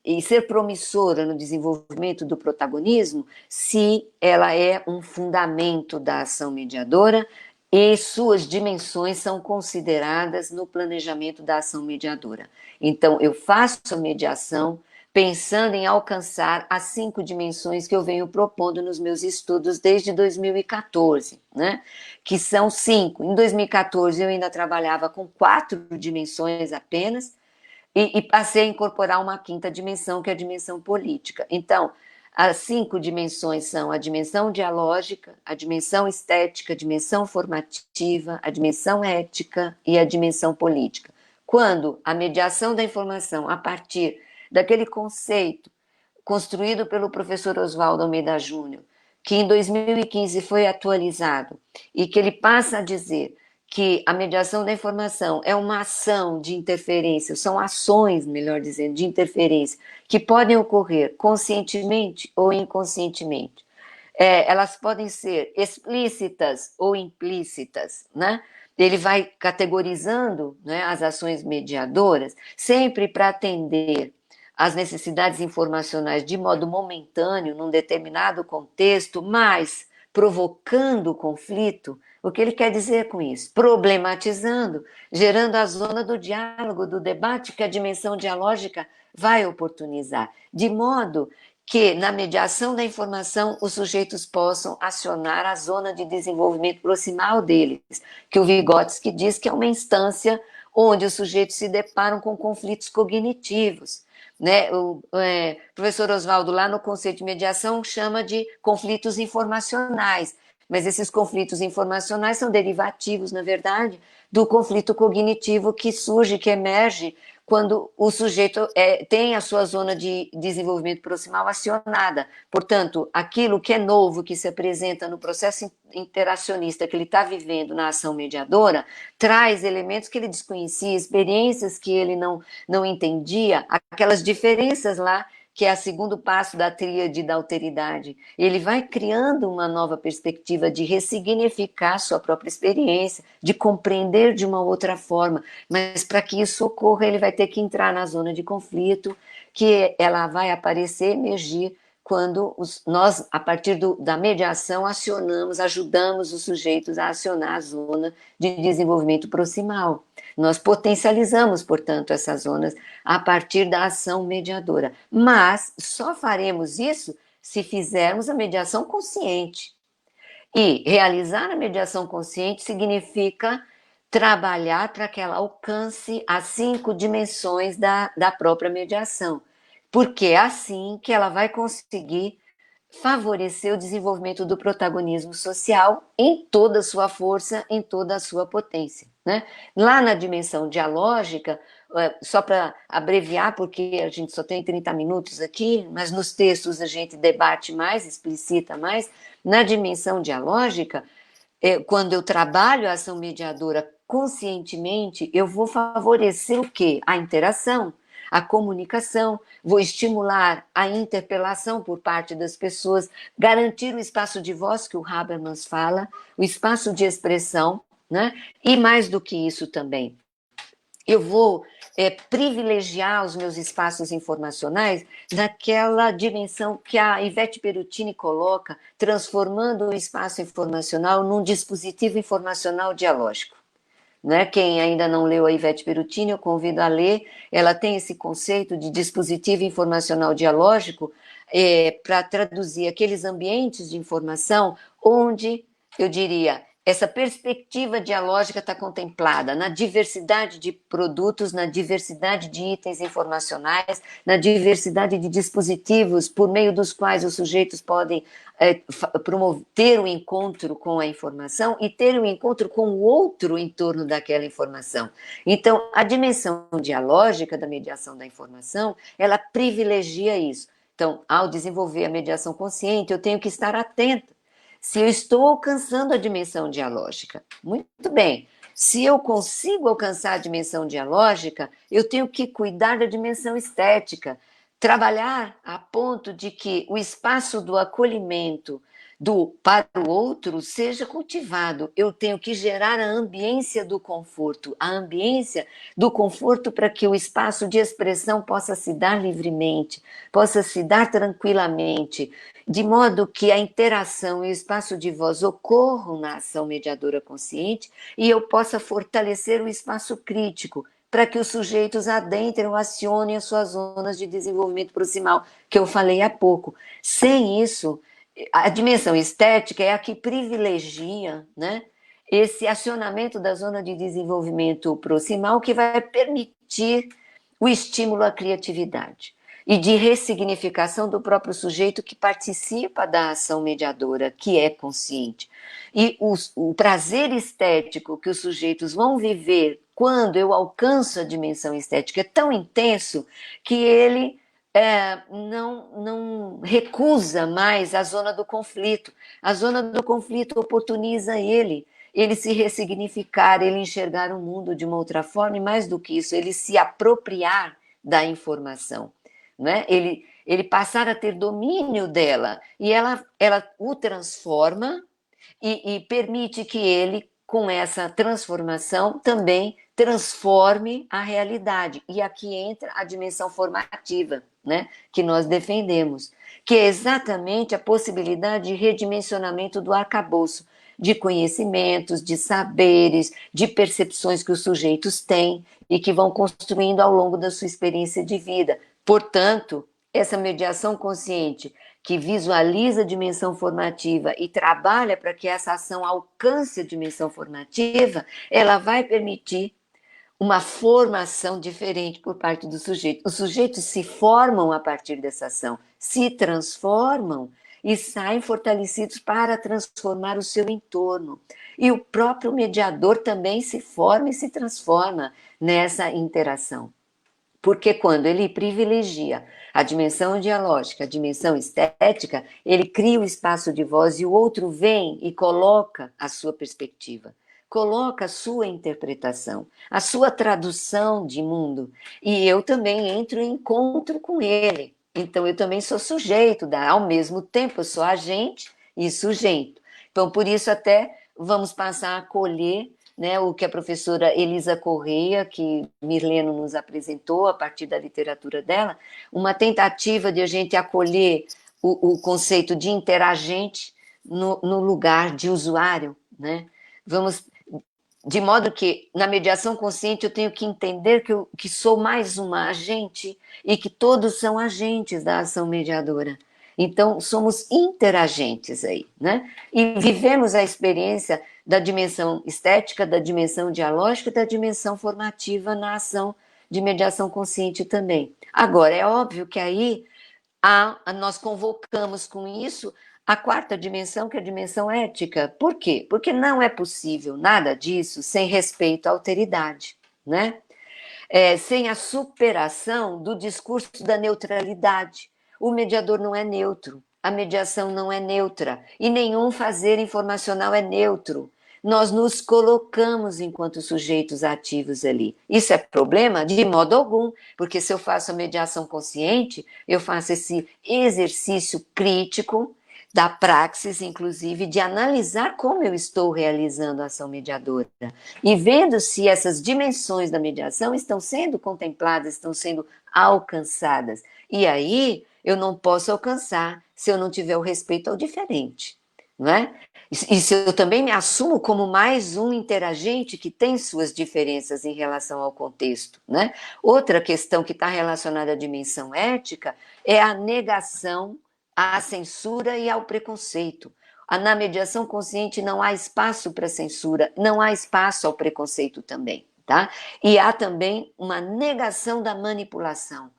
e ser promissora no desenvolvimento do protagonismo se ela é um fundamento da ação mediadora e suas dimensões são consideradas no planejamento da ação mediadora. Então, eu faço a mediação pensando em alcançar as 5 dimensões que eu venho propondo nos meus estudos desde 2014, né? Que são 5. Em 2014, eu ainda trabalhava com 4 dimensões apenas e passei a incorporar uma 5ª dimensão, que é a dimensão política. Então, as 5 dimensões são a dimensão dialógica, a dimensão estética, a dimensão formativa, a dimensão ética e a dimensão política. Quando a mediação da informação, a partir daquele conceito construído pelo professor Oswaldo Almeida Júnior, que em 2015 foi atualizado, e que ele passa a dizer que a mediação da informação é uma ação de interferência, são ações, melhor dizendo, de interferência, que podem ocorrer conscientemente ou inconscientemente. Elas podem ser explícitas ou implícitas, né? Ele vai categorizando, né, as ações mediadoras, sempre para atender às necessidades informacionais de modo momentâneo, num determinado contexto, mas provocando o conflito. O que ele quer dizer com isso? Problematizando, gerando a zona do diálogo, do debate que a dimensão dialógica vai oportunizar, de modo que na mediação da informação os sujeitos possam acionar a zona de desenvolvimento proximal deles, que o Vygotsky diz que é uma instância onde os sujeitos se deparam com conflitos cognitivos, né? O professor Oswaldo, lá no conceito de mediação, chama de conflitos informacionais, mas esses conflitos informacionais são derivativos, na verdade, do conflito cognitivo que surge, que emerge quando o sujeito tem a sua zona de desenvolvimento proximal acionada. Portanto, aquilo que é novo, que se apresenta no processo interacionista que ele está vivendo na ação mediadora, traz elementos que ele desconhecia, experiências que ele não entendia, aquelas diferenças lá, que é o segundo passo da tríade da alteridade. Ele vai criando uma nova perspectiva de ressignificar sua própria experiência, de compreender de uma outra forma, mas para que isso ocorra, ele vai ter que entrar na zona de conflito, que ela vai aparecer, emergir, quando nós, a partir da mediação, ajudamos os sujeitos a acionar a zona de desenvolvimento proximal. Nós potencializamos, portanto, essas zonas a partir da ação mediadora. Mas só faremos isso se fizermos a mediação consciente. E realizar a mediação consciente significa trabalhar para que ela alcance as 5 dimensões da própria mediação. Porque é assim que ela vai conseguir favorecer o desenvolvimento do protagonismo social em toda a sua força, em toda a sua potência, né? Lá na dimensão dialógica, só para abreviar, porque a gente só tem 30 minutos aqui, mas nos textos a gente debate mais, explicita mais, na dimensão dialógica, quando eu trabalho a ação mediadora conscientemente, eu vou favorecer o quê? A interação, a comunicação, vou estimular a interpelação por parte das pessoas, garantir o espaço de voz que o Habermas fala, o espaço de expressão, né? E mais do que isso também, eu vou privilegiar os meus espaços informacionais naquela dimensão que a Ivete Perutini coloca, transformando o espaço informacional num dispositivo informacional dialógico. Né? Quem ainda não leu a Ivete Perutini, eu convido a ler. Ela tem esse conceito de dispositivo informacional dialógico para traduzir aqueles ambientes de informação onde, eu diria, essa perspectiva dialógica está contemplada na diversidade de produtos, na diversidade de itens informacionais, na diversidade de dispositivos por meio dos quais os sujeitos podem ter um encontro com a informação e ter um encontro com o outro em torno daquela informação. Então, a dimensão dialógica da mediação da informação, ela privilegia isso. Então, ao desenvolver a mediação consciente, eu tenho que estar atenta se eu estou alcançando a dimensão dialógica. Muito bem. Se eu consigo alcançar a dimensão dialógica, eu tenho que cuidar da dimensão estética, trabalhar a ponto de que o espaço do acolhimento para o outro seja cultivado. Eu tenho que gerar a ambiência do conforto, para que o espaço de expressão possa se dar livremente, possa se dar tranquilamente, de modo que a interação e o espaço de voz ocorram na ação mediadora consciente e eu possa fortalecer o espaço crítico, para que os sujeitos adentrem ou acionem as suas zonas de desenvolvimento proximal, que eu falei há pouco. Sem isso, a dimensão estética é a que privilegia, né, esse acionamento da zona de desenvolvimento proximal, que vai permitir o estímulo à criatividade e de ressignificação do próprio sujeito que participa da ação mediadora, que é consciente. E o prazer estético que os sujeitos vão viver quando eu alcanço a dimensão estética é tão intenso que ele não recusa mais a zona do conflito. A zona do conflito oportuniza ele se ressignificar, ele enxergar o mundo de uma outra forma, e mais do que isso, ele se apropriar da informação, né? Ele passar a ter domínio dela, e ela o transforma e permite que ele, com essa transformação, também transforme a realidade. E aqui entra a dimensão formativa, né, que nós defendemos, que é exatamente a possibilidade de redimensionamento do arcabouço de conhecimentos, de saberes, de percepções que os sujeitos têm e que vão construindo ao longo da sua experiência de vida. Portanto, essa mediação consciente que visualiza a dimensão formativa e trabalha para que essa ação alcance a dimensão formativa, ela vai permitir uma formação diferente por parte do sujeito. Os sujeitos se formam a partir dessa ação, se transformam e saem fortalecidos para transformar o seu entorno. E o próprio mediador também se forma e se transforma nessa interação. Porque quando ele privilegia a dimensão dialógica, a dimensão estética, ele cria o espaço de voz e o outro vem e coloca a sua perspectiva, coloca a sua interpretação, a sua tradução de mundo. E eu também entro em encontro com ele. Então eu também sou sujeito, ao mesmo tempo eu sou agente e sujeito. Então por isso até vamos passar a acolher, né, o que a professora Elisa Correia, que Mirleno nos apresentou a partir da literatura dela, uma tentativa de a gente acolher o conceito de interagente no lugar de usuário, né? Vamos, de modo que na mediação consciente eu tenho que entender que sou mais uma agente e que todos são agentes da ação mediadora. Então, somos interagentes aí, né? E vivemos a experiência da dimensão estética, da dimensão dialógica e da dimensão formativa na ação de mediação consciente também. Agora, é óbvio que aí nós convocamos com isso a quarta dimensão, que é a dimensão ética. Por quê? Porque não é possível nada disso sem respeito à alteridade, né? Sem a superação do discurso da neutralidade. O mediador não é neutro, a mediação não é neutra, e nenhum fazer informacional é neutro. Nós nos colocamos enquanto sujeitos ativos ali. Isso é problema? De modo algum, porque se eu faço a mediação consciente, eu faço esse exercício crítico da praxis, inclusive, de analisar como eu estou realizando a ação mediadora e vendo se essas dimensões da mediação estão sendo contempladas, estão sendo alcançadas. E aí eu não posso alcançar se eu não tiver o respeito ao diferente, não é? E se eu também me assumo como mais um interagente que tem suas diferenças em relação ao contexto, né? Outra questão que está relacionada à dimensão ética é a negação à censura e ao preconceito. Na mediação consciente não há espaço para censura, não há espaço ao preconceito também, tá? E há também uma negação da manipulação.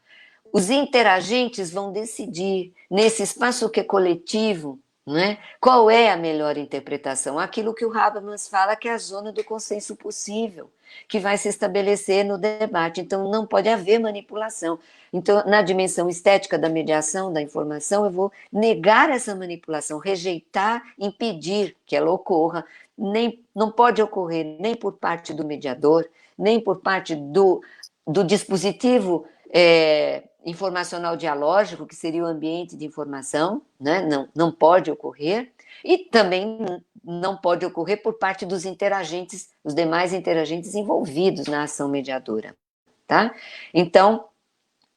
Os interagentes vão decidir, nesse espaço que é coletivo, né, qual é a melhor interpretação? Aquilo que o Habermas fala que é a zona do consenso possível, que vai se estabelecer no debate. Então, não pode haver manipulação. Então, na dimensão estética da mediação, da informação, eu vou negar essa manipulação, rejeitar, impedir que ela ocorra. Não pode ocorrer nem por parte do mediador, nem por parte do dispositivo informacional dialógico, que seria o ambiente de informação, né? Não pode ocorrer, e também não pode ocorrer por parte dos interagentes, os demais interagentes envolvidos na ação mediadora, tá? Então,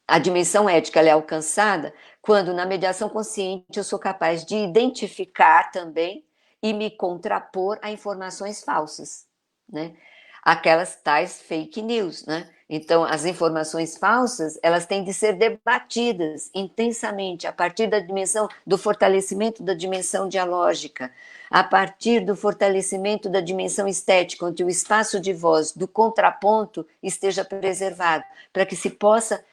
a dimensão ética ela é alcançada quando, na mediação consciente, eu sou capaz de identificar também e me contrapor a informações falsas, né? Aquelas tais fake news, né? Então, as informações falsas, elas têm de ser debatidas intensamente a partir da dimensão do fortalecimento da dimensão dialógica, a partir do fortalecimento da dimensão estética, onde o espaço de voz do contraponto esteja preservado, para que se possa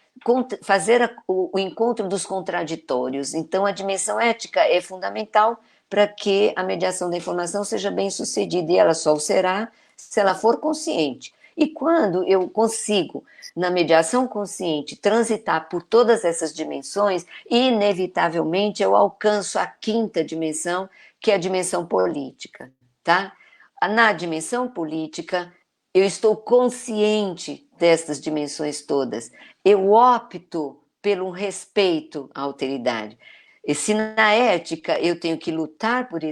fazer o encontro dos contraditórios. Então, a dimensão ética é fundamental para que a mediação da informação seja bem sucedida, e ela só o será se ela for consciente. E quando eu consigo, na mediação consciente, transitar por todas essas dimensões, inevitavelmente eu alcanço a quinta dimensão, que é a dimensão política, tá? Na dimensão política, eu estou consciente dessas dimensões todas. Eu opto pelo respeito à alteridade. E se na ética eu tenho que lutar por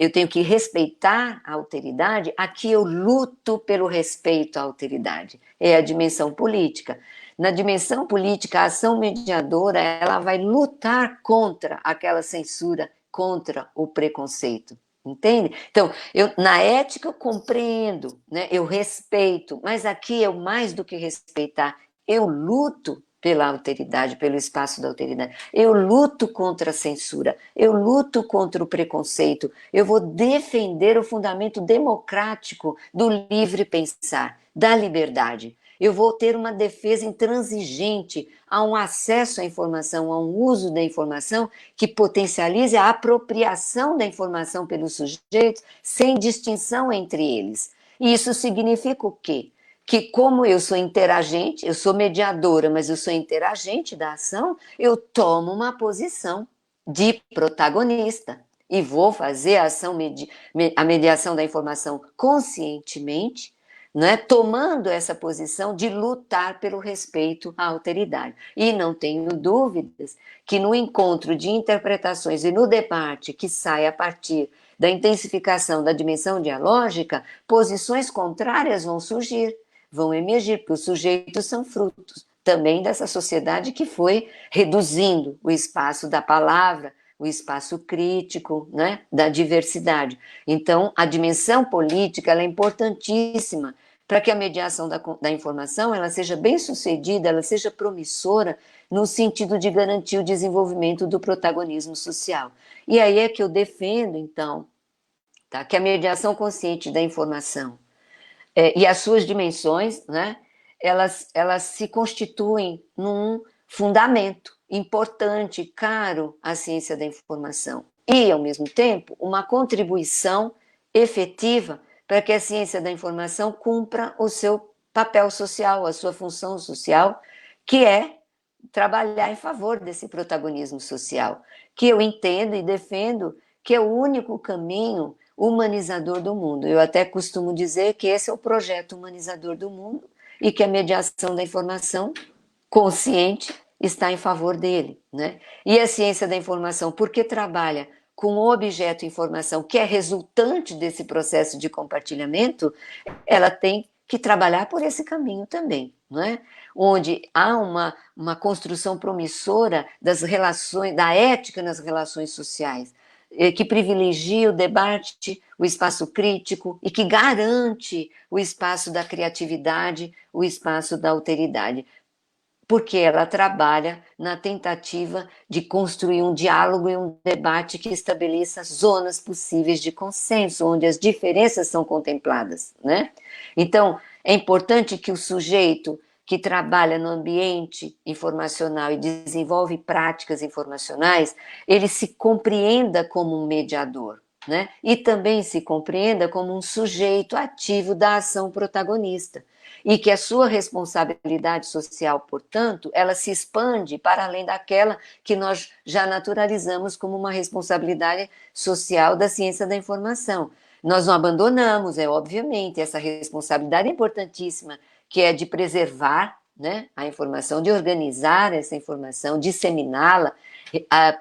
eu tenho que respeitar a alteridade, aqui eu luto pelo respeito à alteridade. É a dimensão política. Na dimensão política, a ação mediadora, ela vai lutar contra aquela censura, contra o preconceito. Entende? Então, na ética eu compreendo, né? Eu respeito, mas aqui eu mais do que respeitar, eu luto pela alteridade, pelo espaço da alteridade. Eu luto contra a censura, eu luto contra o preconceito, eu vou defender o fundamento democrático do livre pensar, da liberdade. Eu vou ter uma defesa intransigente a um acesso à informação, a um uso da informação que potencialize a apropriação da informação pelos sujeitos sem distinção entre eles. E isso significa o quê? que, como eu sou interagente, eu sou mediadora, mas eu sou interagente da ação, eu tomo uma posição de protagonista e vou fazer a ação, a mediação da informação conscientemente, né, tomando essa posição de lutar pelo respeito à alteridade. E não tenho dúvidas que no encontro de interpretações e no debate que sai a partir da intensificação da dimensão dialógica, posições contrárias vão surgir, vão emergir, porque os sujeitos são frutos também dessa sociedade que foi reduzindo o espaço da palavra, o espaço crítico, né, da diversidade. Então, a dimensão política ela é importantíssima para que a mediação da informação ela seja bem sucedida, ela seja promissora no sentido de garantir o desenvolvimento do protagonismo social. E aí é que eu defendo, então, tá, que a mediação consciente da informação e as suas dimensões, né, elas se constituem num fundamento importante, caro à ciência da informação. E, ao mesmo tempo, uma contribuição efetiva para que a ciência da informação cumpra o seu papel social, a sua função social, que é trabalhar em favor desse protagonismo social, que eu entendo e defendo que é o único caminho humanizador do mundo. Eu até costumo dizer que esse é o projeto humanizador do mundo e que a mediação da informação consciente está em favor dele, né? E a ciência da informação, porque trabalha com o objeto informação, que é resultante desse processo de compartilhamento, ela tem que trabalhar por esse caminho também, não é? Onde há uma construção promissora das relações, da ética nas relações sociais, que privilegia o debate, o espaço crítico e que garante o espaço da criatividade, o espaço da alteridade, porque ela trabalha na tentativa de construir um diálogo e um debate que estabeleça zonas possíveis de consenso, onde as diferenças são contempladas, né? Então, é importante que o sujeito que trabalha no ambiente informacional e desenvolve práticas informacionais, ele se compreenda como um mediador, né? E também se compreenda como um sujeito ativo da ação protagonista. E que a sua responsabilidade social, portanto, ela se expande para além daquela que nós já naturalizamos como uma responsabilidade social da ciência da informação. Nós não abandonamos, obviamente, essa responsabilidade importantíssima, que é de preservar, né, a informação, de organizar essa informação, disseminá-la,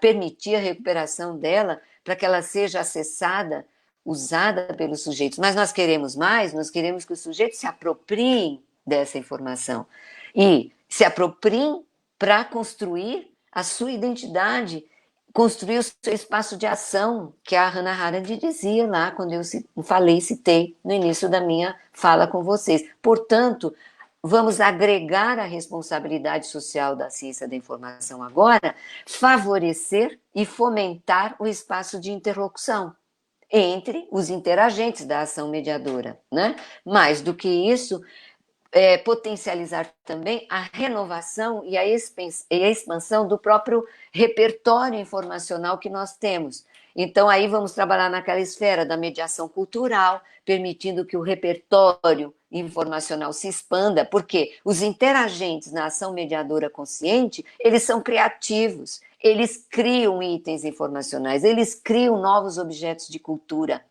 permitir a recuperação dela para que ela seja acessada, usada pelos sujeitos. Mas nós queremos mais, nós queremos que os sujeitos se apropriem dessa informação e se apropriem para construir a sua identidade, construir o seu espaço de ação, que a Hannah Arendt dizia lá quando eu citei no início da minha fala com vocês. Portanto, vamos agregar a responsabilidade social da ciência da informação agora, favorecer e fomentar o espaço de interlocução entre os interagentes da ação mediadora, né? Mais do que isso, potencializar também a renovação e a expansão do próprio repertório informacional que nós temos. Então, aí vamos trabalhar naquela esfera da mediação cultural, permitindo que o repertório informacional se expanda, porque os interagentes na ação mediadora consciente, eles são criativos, eles criam itens informacionais, eles criam novos objetos de cultura.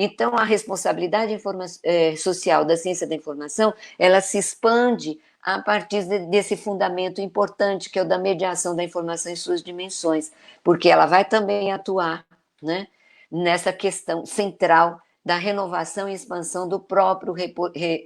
Então, a responsabilidade social da ciência da informação, ela se expande a partir desse fundamento importante, que é o da mediação da informação em suas dimensões, porque ela vai também atuar, né, nessa questão central da renovação e expansão do próprio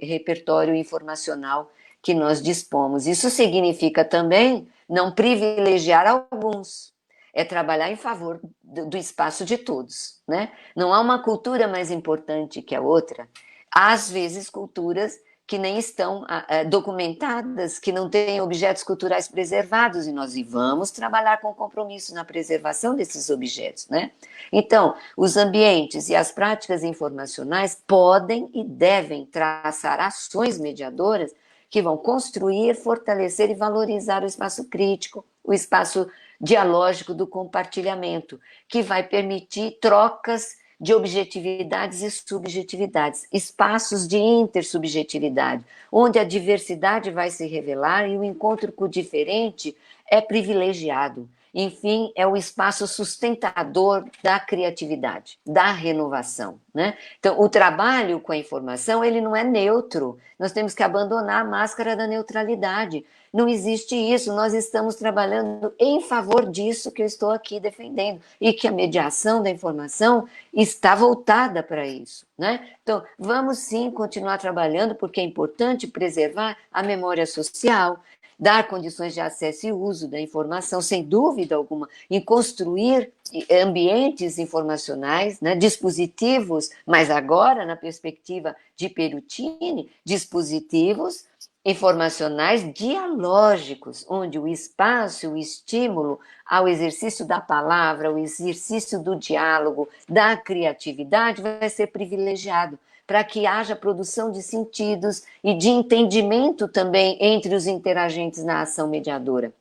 repertório informacional que nós dispomos. Isso significa também não privilegiar alguns, é trabalhar em favor do espaço de todos, né? Não há uma cultura mais importante que a outra. Há, às vezes, culturas que nem estão documentadas, que não têm objetos culturais preservados, e nós vamos trabalhar com compromisso na preservação desses objetos, né? Então, os ambientes e as práticas informacionais podem e devem traçar ações mediadoras que vão construir, fortalecer e valorizar o espaço crítico, o espaço dialógico do compartilhamento, que vai permitir trocas de objetividades e subjetividades, espaços de intersubjetividade, onde a diversidade vai se revelar e o encontro com o diferente é privilegiado. Enfim, é o espaço sustentador da criatividade, da renovação, né? Então, o trabalho com a informação, ele não é neutro. Nós temos que abandonar a máscara da neutralidade. Não existe isso. Nós estamos trabalhando em favor disso que eu estou aqui defendendo e que a mediação da informação está voltada para isso, né? Então, vamos sim continuar trabalhando porque é importante preservar a memória social, dar condições de acesso e uso da informação, sem dúvida alguma, em construir ambientes informacionais, né, dispositivos, mas agora, na perspectiva de Perutini, dispositivos informacionais dialógicos, onde o espaço, o estímulo ao exercício da palavra, o exercício do diálogo, da criatividade, vai ser privilegiado, para que haja produção de sentidos e de entendimento também entre os interagentes na ação mediadora.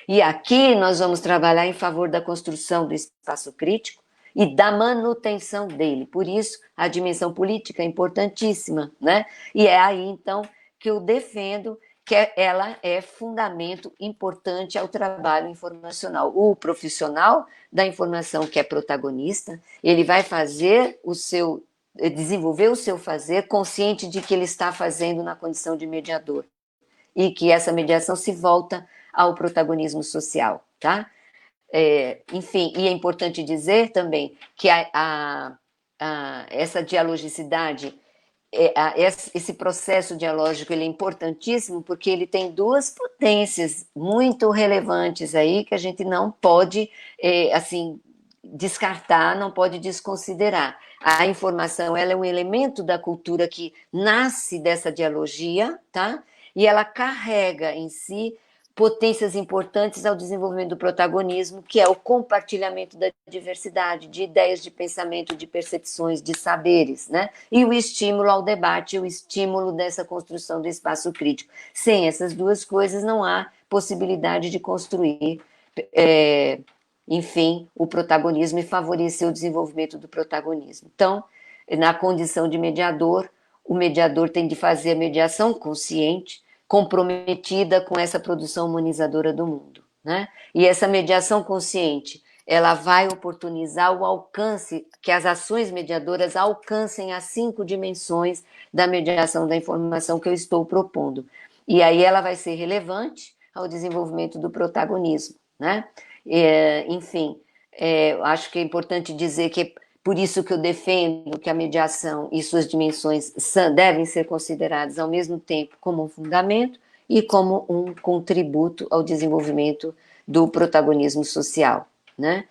E aqui nós vamos trabalhar em favor da construção do espaço crítico e da manutenção dele. Por isso, a dimensão política é importantíssima, né? E é aí, então, que eu defendo que ela é fundamento importante ao trabalho informacional. O profissional da informação que é protagonista, ele vai fazer desenvolver o seu fazer consciente de que ele está fazendo na condição de mediador e que essa mediação se volta ao protagonismo social, tá? Enfim, e é importante dizer também que essa dialogicidade, esse processo dialógico, ele é importantíssimo porque ele tem duas potências muito relevantes aí que a gente não pode, assim, descartar, não pode desconsiderar. A informação, ela é um elemento da cultura que nasce dessa dialogia, tá? E ela carrega em si potências importantes ao desenvolvimento do protagonismo, que é o compartilhamento da diversidade, de ideias, de pensamento, de percepções, de saberes, né? E o estímulo ao debate, o estímulo dessa construção do espaço crítico. Sem essas duas coisas, não há possibilidade de construir enfim, o protagonismo e favorecer o desenvolvimento do protagonismo. Então, na condição de mediador, o mediador tem de fazer a mediação consciente, comprometida com essa produção humanizadora do mundo, né? E essa mediação consciente, ela vai oportunizar o alcance, que as ações mediadoras alcancem as 5 dimensões da mediação da informação que eu estou propondo. E aí ela vai ser relevante ao desenvolvimento do protagonismo, né? Enfim, acho que é importante dizer que é por isso que eu defendo que a mediação e suas dimensões devem ser consideradas ao mesmo tempo como um fundamento e como um contributo ao desenvolvimento do protagonismo social, né?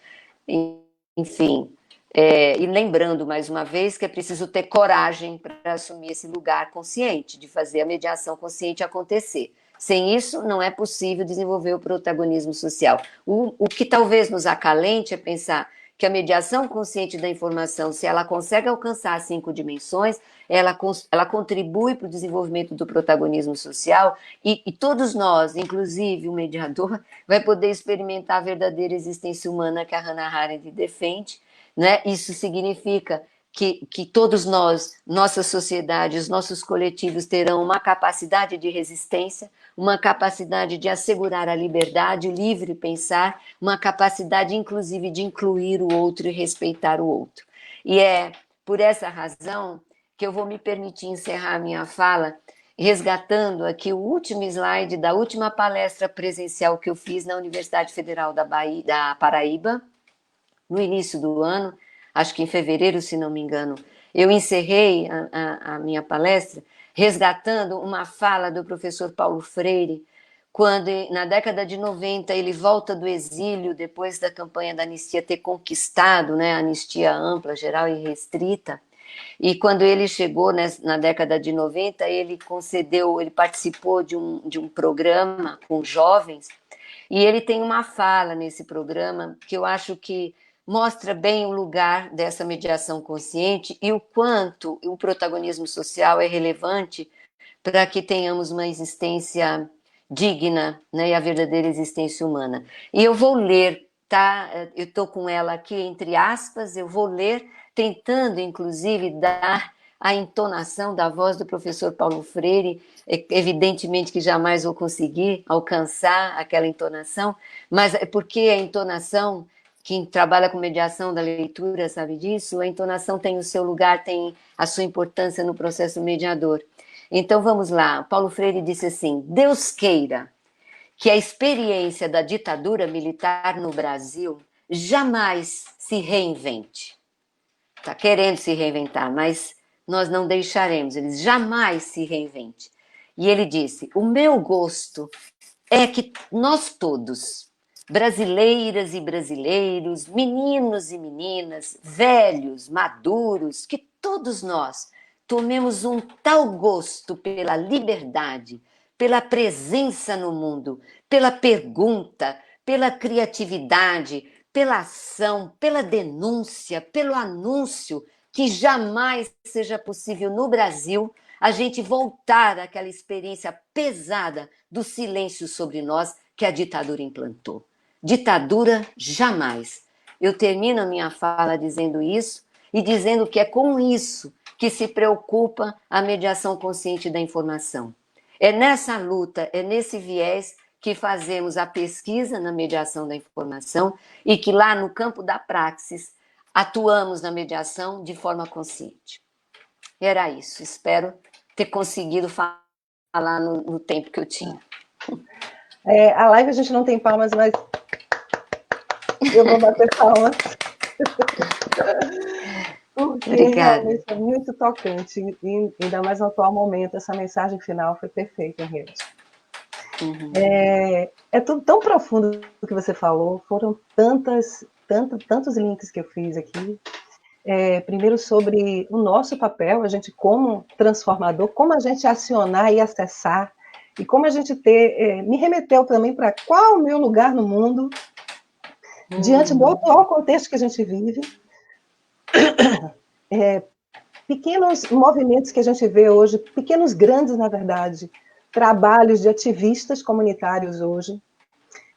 Enfim, e lembrando mais uma vez que é preciso ter coragem para assumir esse lugar consciente, de fazer a mediação consciente acontecer. Sem isso, não é possível desenvolver o protagonismo social. O que talvez nos acalente é pensar que a mediação consciente da informação, se ela consegue alcançar as 5 dimensões, ela contribui para o desenvolvimento do protagonismo social e todos nós, inclusive o mediador, vai poder experimentar a verdadeira existência humana que a Hannah Arendt defende, né? Isso significa que todos nós, nossa sociedade, os nossos coletivos terão uma capacidade de resistência, uma capacidade de assegurar a liberdade, o livre pensar, uma capacidade, inclusive, de incluir o outro e respeitar o outro. E é por essa razão que eu vou me permitir encerrar a minha fala resgatando aqui o último slide da última palestra presencial que eu fiz na Universidade Federal da Paraíba, no início do ano, acho que em fevereiro, se não me engano. Eu encerrei a minha palestra resgatando uma fala do professor Paulo Freire, quando, na década de 90, ele volta do exílio, depois da campanha da anistia ter conquistado, né, a anistia ampla, geral e restrita, e quando ele chegou, né, na década de 90, ele participou de um programa com jovens, e ele tem uma fala nesse programa que eu acho que mostra bem o lugar dessa mediação consciente e o quanto o protagonismo social é relevante para que tenhamos uma existência digna, né, e a verdadeira existência humana. E eu vou ler eu estou com ela aqui entre aspas, eu vou ler, tentando, inclusive, dar a entonação da voz do professor Paulo Freire. Evidentemente que jamais vou conseguir alcançar aquela entonação, mas é porque a entonação, quem trabalha com mediação da leitura sabe disso, a entonação tem o seu lugar, tem a sua importância no processo mediador. Então vamos lá, Paulo Freire disse assim: Deus queira que a experiência da ditadura militar no Brasil jamais se reinvente. Está querendo se reinventar, mas nós não deixaremos, ele jamais se reinvente. E ele disse: o meu gosto é que nós todos, brasileiras e brasileiros, meninos e meninas, velhos, maduros, que todos nós tomemos um tal gosto pela liberdade, pela presença no mundo, pela pergunta, pela criatividade, pela ação, pela denúncia, pelo anúncio, que jamais seja possível no Brasil a gente voltar àquela experiência pesada do silêncio sobre nós que a ditadura implantou. Ditadura jamais. Eu termino a minha fala dizendo isso e dizendo que é com isso que se preocupa a mediação consciente da informação. É nessa luta, é nesse viés que fazemos a pesquisa na mediação da informação e que lá no campo da praxis atuamos na mediação de forma consciente. Era isso, espero ter conseguido falar no tempo que eu tinha. A live a gente não tem palmas, mas eu vou bater palmas. Porque Obrigada. realmente é muito tocante, e ainda mais no atual momento, essa mensagem final foi perfeita, Rede. Uhum. É tudo tão profundo o que você falou, foram tantos links que eu fiz aqui. Primeiro sobre o nosso papel, a gente como transformador, como a gente acionar e acessar, e como a gente me remeteu também para qual o meu lugar no mundo, diante do atual contexto que a gente vive, pequenos movimentos que a gente vê hoje, pequenos grandes, na verdade, trabalhos de ativistas comunitários hoje,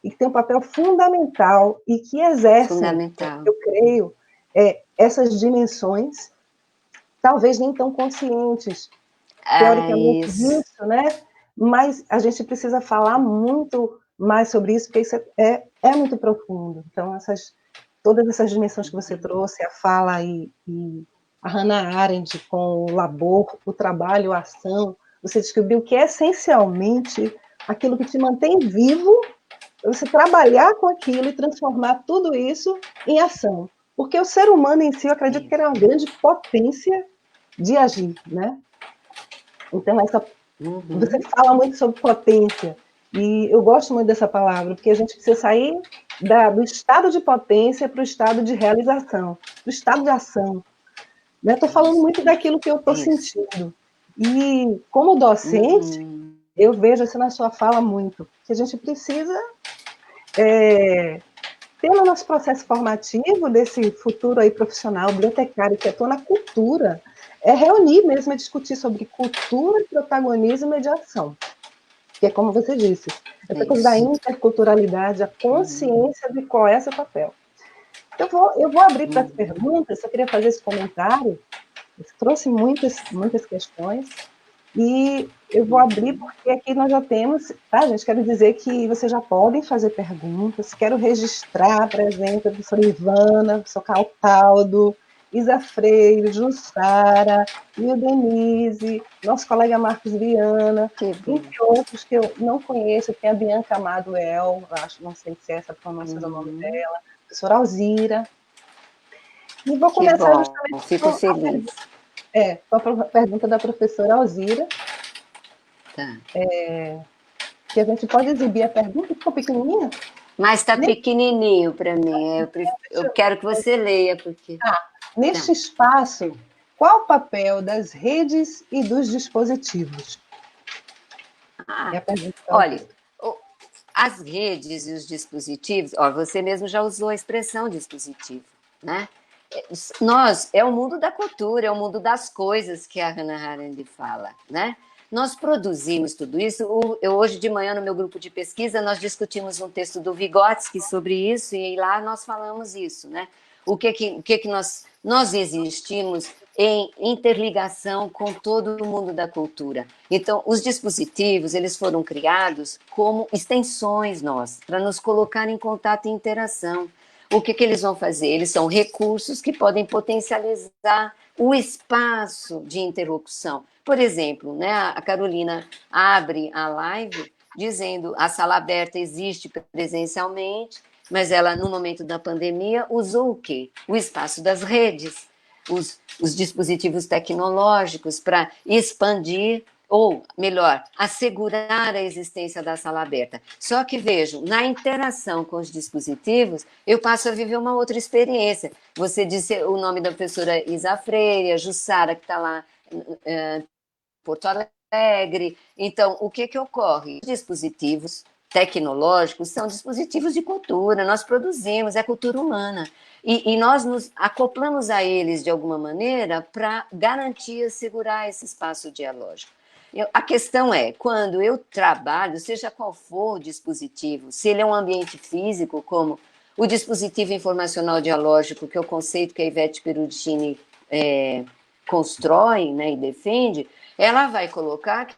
e que tem um papel fundamental e que exercem, eu creio, essas dimensões, talvez nem tão conscientes, teoricamente, disso, né? Mas a gente precisa falar muito mais sobre isso, porque isso é muito profundo. Então, todas essas dimensões que você trouxe, a fala e a Hannah Arendt com o labor, o trabalho, a ação, você descobriu que é essencialmente aquilo que te mantém vivo, você trabalhar com aquilo e transformar tudo isso em ação. Porque o ser humano em si, eu acredito que ele é uma grande potência de agir, né? Então, você fala muito sobre potência, e eu gosto muito dessa palavra, porque a gente precisa sair do estado de potência para o estado de realização, do estado de ação. Estou falando muito daquilo que eu estou sentindo. E, como docente, eu vejo assim na sua fala muito, que a gente precisa ter no nosso processo formativo desse futuro aí profissional, bibliotecário, que atua na cultura, reunir mesmo e discutir sobre cultura, protagonismo e mediação. Que é como você disse, essa coisa da interculturalidade, a consciência de qual é seu papel. Eu vou abrir para as perguntas, só queria fazer esse comentário, trouxe muitas questões, e eu vou abrir porque aqui nós já temos, tá, gente? Quero dizer que vocês já podem fazer perguntas, quero registrar a presença da professora Ivana, professor Cataldo, Isa Freire, Jussara, Will Denise, nosso colega Marcos Viana, entre outros que eu não conheço, tem a Bianca Maduel, acho, não sei se é essa a pronúncia do nome dela, professora Alzira. E vou começar justamente fico feliz. Com a pergunta da professora Alzira. Tá. Que a gente pode exibir a pergunta, ficou pequenininha? Mas está pequenininho para mim. Eu quero que você leia, porque... Neste espaço, qual o papel das redes e dos dispositivos? Olha, as redes e os dispositivos... você mesmo já usou a expressão dispositivo, né? É o mundo da cultura, é o mundo das coisas que a Hannah Arendt fala, né? nós produzimos tudo isso. Hoje de manhã, no meu grupo de pesquisa, nós discutimos um texto do Vygotsky sobre isso, e lá nós falamos isso, né? O que nós existimos em interligação com todo o mundo da cultura. Então, os dispositivos, eles foram criados como extensões nós, para nos colocar em contato e interação. O que eles vão fazer? Eles são recursos que podem potencializar o espaço de interlocução. Por exemplo, né, a Carolina abre a live dizendo a sala aberta existe presencialmente, mas ela, no momento da pandemia, usou o quê? O espaço das redes, os dispositivos tecnológicos para expandir, ou, melhor, assegurar a existência da sala aberta. Só que, vejam, na interação com os dispositivos, eu passo a viver uma outra experiência. Você disse o nome da professora Isa Freire, a Jussara, que está lá em Porto Alegre. Então, o que ocorre? Os dispositivos tecnológicos são dispositivos de cultura, nós produzimos, é cultura humana. E nós nos acoplamos a eles de alguma maneira para garantir, assegurar esse espaço dialógico. A questão é, quando eu trabalho, seja qual for o dispositivo, se ele é um ambiente físico, como o dispositivo informacional dialógico, que é o conceito que a Ivete Perugini constrói, né, e defende, ela vai colocar que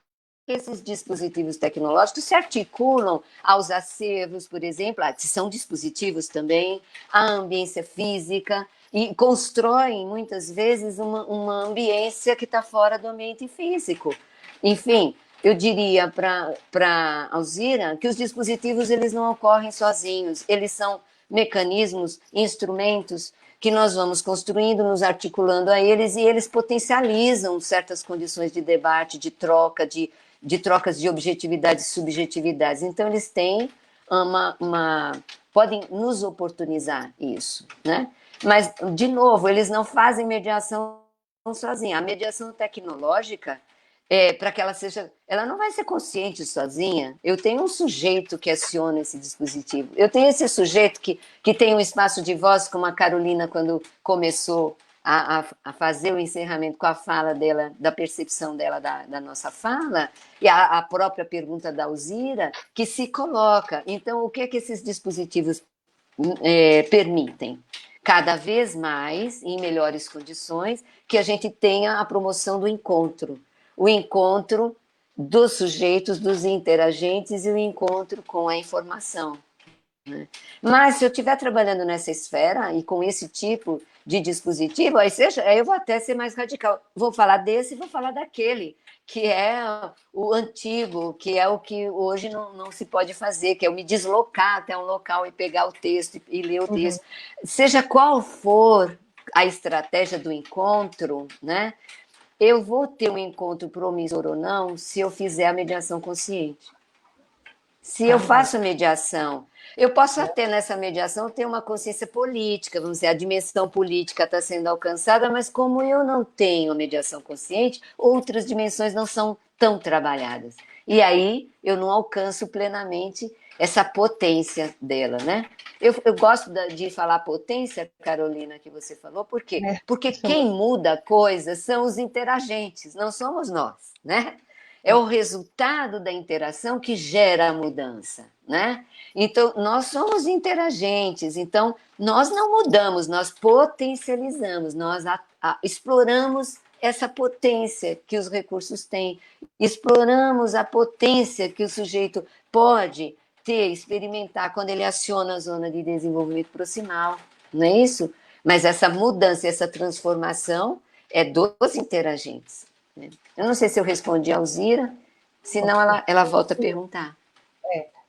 esses dispositivos tecnológicos se articulam aos acervos, por exemplo, que são dispositivos também, à ambiência física, e constroem, muitas vezes, uma ambiência que está fora do ambiente físico. Enfim, eu diria para Alzira que os dispositivos eles não ocorrem sozinhos, eles são mecanismos, instrumentos que nós vamos construindo, nos articulando a eles, e eles potencializam certas condições de debate, de troca, de trocas de objetividades e subjetividades. Então, eles têm podem nos oportunizar isso, né? Mas, de novo, eles não fazem mediação sozinha. A mediação tecnológica, para que ela seja... Ela não vai ser consciente sozinha. Eu tenho um sujeito que aciona esse dispositivo. Eu tenho esse sujeito que tem um espaço de voz, como a Carolina, quando começou a fazer o encerramento com a fala dela, da percepção dela da nossa fala, e a própria pergunta da Alzira, que se coloca. Então, o que esses dispositivos permitem? Cada vez mais, em melhores condições, que a gente tenha a promoção do encontro. O encontro dos sujeitos, dos interagentes e o encontro com a informação. Né? Mas se eu estiver trabalhando nessa esfera e com esse tipo de dispositivo, aí eu vou até ser mais radical. Vou falar desse e vou falar daquele, que é o antigo, que é o que hoje não se pode fazer, que é eu me deslocar até um local e pegar o texto e ler o texto. Seja qual for a estratégia do encontro, né? Eu vou ter um encontro promissor ou não se eu fizer a mediação consciente. Se eu faço a mediação, eu posso até nessa mediação ter uma consciência política, vamos dizer, a dimensão política está sendo alcançada, mas como eu não tenho a mediação consciente, outras dimensões não são tão trabalhadas. E aí eu não alcanço plenamente essa potência dela, né? Eu gosto de falar potência, Carolina, que você falou, por quê? Porque quem muda coisas são os interagentes, não somos nós, né? É o resultado da interação que gera a mudança, né? Então, nós somos interagentes, então, nós não mudamos, nós potencializamos, nós exploramos essa potência que os recursos têm, exploramos a potência que o sujeito pode ter, experimentar quando ele aciona a zona de desenvolvimento proximal, não é isso? Mas essa mudança, essa transformação é dos interagentes. Eu não sei se eu respondi a Alzira, senão ela volta a perguntar.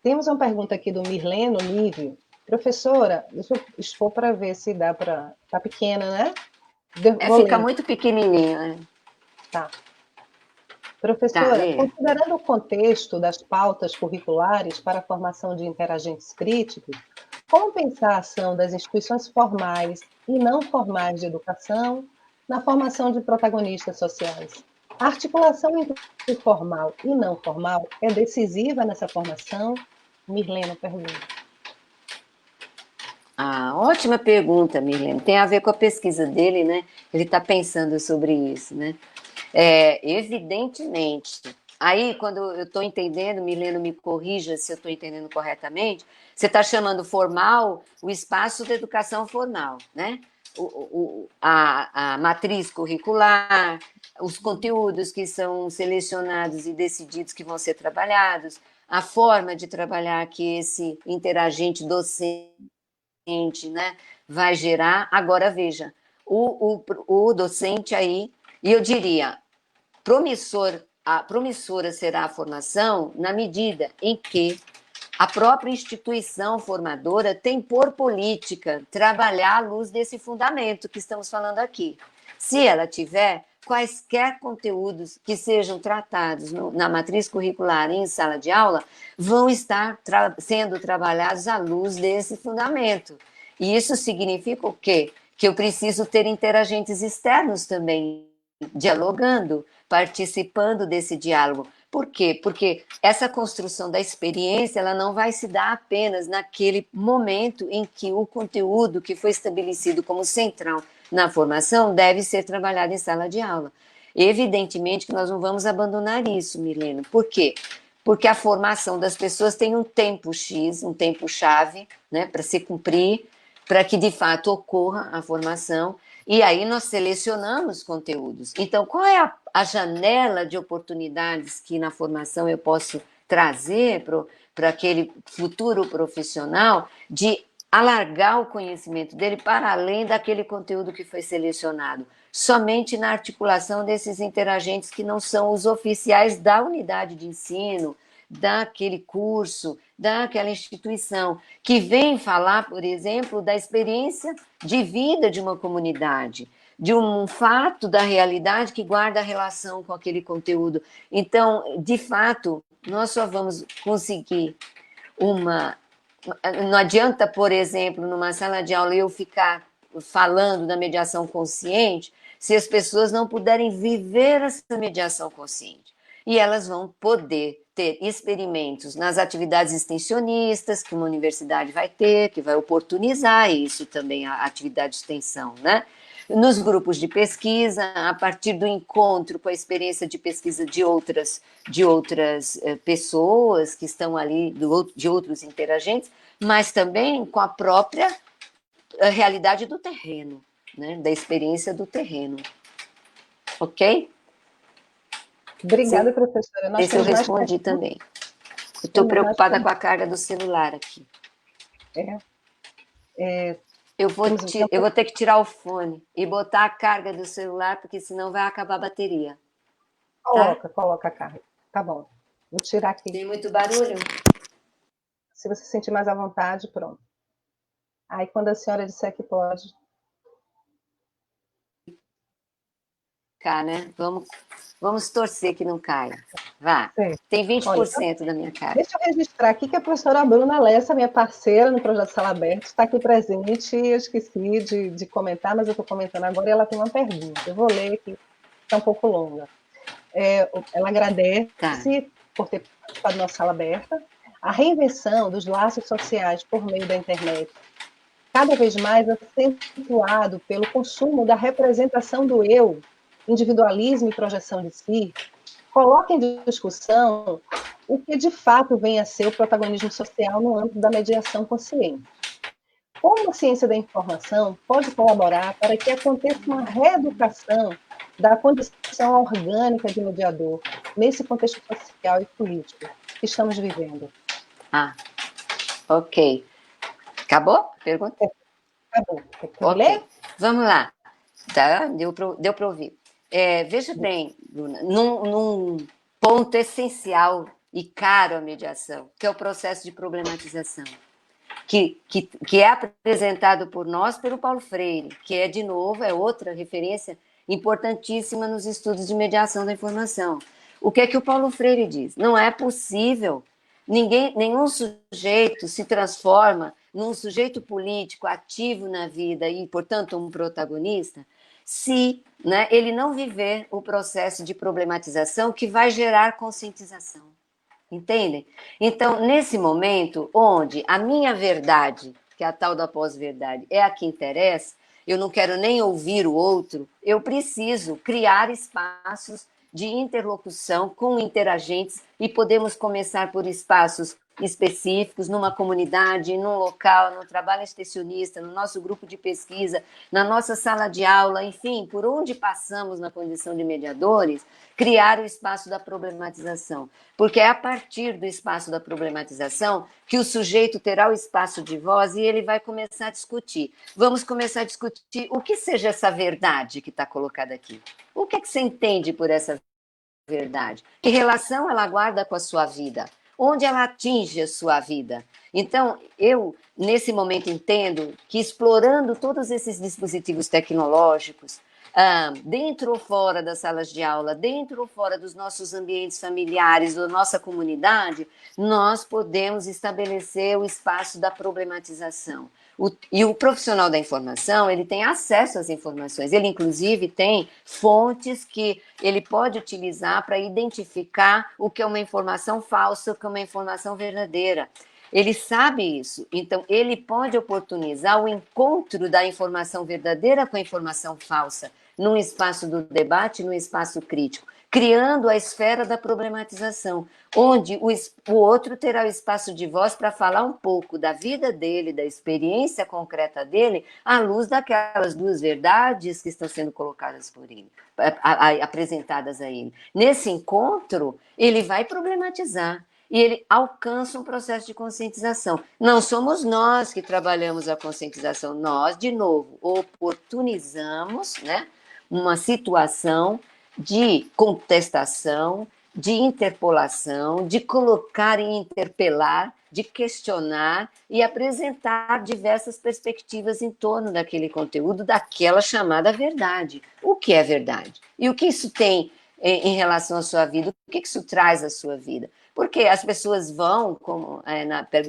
Temos uma pergunta aqui do Mirleno Nívio. Professora, deixa eu expor para ver se dá para... Está pequena, né? Fica muito pequenininho. Né? Tá. Professora, considerando o contexto das pautas curriculares para a formação de interagentes críticos, como pensar a ação das instituições formais e não formais de educação na formação de protagonistas sociais? A articulação entre formal e não formal é decisiva nessa formação? Mirleno pergunta. Ótima pergunta, Mirleno. Tem a ver com a pesquisa dele, né? Ele está pensando sobre isso, né? Evidentemente Aí, quando eu estou entendendo, Milena me corrija se eu estou entendendo corretamente, você está chamando formal o espaço da educação formal, né? A matriz curricular, os conteúdos que são selecionados e decididos que vão ser trabalhados, a forma de trabalhar que esse interagente docente, né, vai gerar. Agora, veja, o docente aí, e eu diria, promissora será a formação na medida em que a própria instituição formadora tem por política trabalhar à luz desse fundamento que estamos falando aqui. Se ela tiver quaisquer conteúdos que sejam tratados na matriz curricular em sala de aula, vão estar sendo trabalhados à luz desse fundamento. E isso significa o quê? Que eu preciso ter interagentes externos também, dialogando, participando desse diálogo. Por quê? Porque essa construção da experiência ela não vai se dar apenas naquele momento em que o conteúdo que foi estabelecido como central na formação deve ser trabalhado em sala de aula. Evidentemente que nós não vamos abandonar isso, Milena. Por quê? Porque a formação das pessoas tem um tempo X, um tempo-chave, né, para se cumprir, para que de fato ocorra a formação. E aí nós selecionamos conteúdos. Então, qual é a janela de oportunidades que na formação eu posso trazer para aquele futuro profissional de alargar o conhecimento dele para além daquele conteúdo que foi selecionado, somente na articulação desses interagentes que não são os oficiais da unidade de ensino, daquele curso, daquela instituição, que vem falar, por exemplo, da experiência de vida de uma comunidade, de um fato da realidade que guarda relação com aquele conteúdo. Então, de fato, nós só vamos conseguir uma. Não adianta, por exemplo, numa sala de aula eu ficar falando da mediação consciente se as pessoas não puderem viver essa mediação consciente. E elas vão poder ter experimentos nas atividades extensionistas que uma universidade vai ter, que vai oportunizar isso também, a atividade de extensão, né? Nos grupos de pesquisa, a partir do encontro com a experiência de pesquisa de outras pessoas que estão ali, de outros interagentes, mas também com a própria realidade do terreno, né? Da experiência do terreno. Ok? Obrigada, professora. Nós Esse eu temos mais respondi também. Estou temos mais preocupada com a carga do celular aqui. Eu vou ter que tirar o fone e botar a carga do celular, porque senão vai acabar a bateria. Coloca a carga. Tá bom. Vou tirar aqui. Tem muito barulho? Se você sentir mais à vontade, pronto. Aí, quando a senhora disser que pode. Cá, né? Vamos torcer que não caia. Vá. Tem 20% da minha carga. Deixa eu registrar aqui que a professora Bruna Lessa, minha parceira no projeto Sala Aberta, está aqui presente. Eu esqueci de comentar, mas eu estou comentando agora e ela tem uma pergunta. Eu vou ler aqui, está um pouco longa. Ela agradece por ter participado da nossa Sala Aberta. A reinvenção dos laços sociais por meio da internet, cada vez mais acentuado pelo consumo da representação do eu, individualismo e projeção de si, coloca em discussão o que de fato vem a ser o protagonismo social no âmbito da mediação consciente. Como a ciência da informação pode colaborar para que aconteça uma reeducação da condição orgânica de mediador nesse contexto social e político que estamos vivendo? Ok. Acabou a pergunta? Acabou. Ok. Vamos lá. Tá? Deu para ouvir. Veja bem, Bruna, num ponto essencial e caro à mediação, que é o processo de problematização, que é apresentado por nós pelo Paulo Freire, que de novo, é outra referência importantíssima nos estudos de mediação da informação. O que é que o Paulo Freire diz? Não é possível, nenhum sujeito se transforma num sujeito político ativo na vida e, portanto, um protagonista, se, né, ele não viver o processo de problematização que vai gerar conscientização. Entendem? Então, nesse momento onde a minha verdade, que é a tal da pós-verdade, é a que interessa, eu não quero nem ouvir o outro, eu preciso criar espaços de interlocução com interagentes e podemos começar por espaços específicos, numa comunidade, num local, no trabalho extensionista, no nosso grupo de pesquisa, na nossa sala de aula, enfim, por onde passamos na condição de mediadores, criar o espaço da problematização. Porque é a partir do espaço da problematização que o sujeito terá o espaço de voz e ele vai começar a discutir. Vamos começar a discutir o que seja essa verdade que está colocada aqui. O que é que você entende por essa verdade? Que relação ela guarda com a sua vida? Onde ela atinge a sua vida? Então, eu, nesse momento, entendo que explorando todos esses dispositivos tecnológicos, dentro ou fora das salas de aula, dentro ou fora dos nossos ambientes familiares, da nossa comunidade, nós podemos estabelecer o espaço da problematização. E o profissional da informação, ele tem acesso às informações, ele inclusive tem fontes que ele pode utilizar para identificar o que é uma informação falsa, o que é uma informação verdadeira. Ele sabe isso, então ele pode oportunizar o encontro da informação verdadeira com a informação falsa, num espaço do debate, num espaço crítico, criando a esfera da problematização, onde o outro terá o espaço de voz para falar um pouco da vida dele, da experiência concreta dele, à luz daquelas duas verdades que estão sendo colocadas por ele, apresentadas a ele. Nesse encontro, ele vai problematizar e ele alcança um processo de conscientização. Não somos nós que trabalhamos a conscientização, nós, de novo, oportunizamos, né, uma situação de contestação, de interpolação, de colocar e interpelar, de questionar e apresentar diversas perspectivas em torno daquele conteúdo, daquela chamada verdade. O que é verdade? E o que isso tem em relação à sua vida? O que isso traz à sua vida? Porque as pessoas vão, como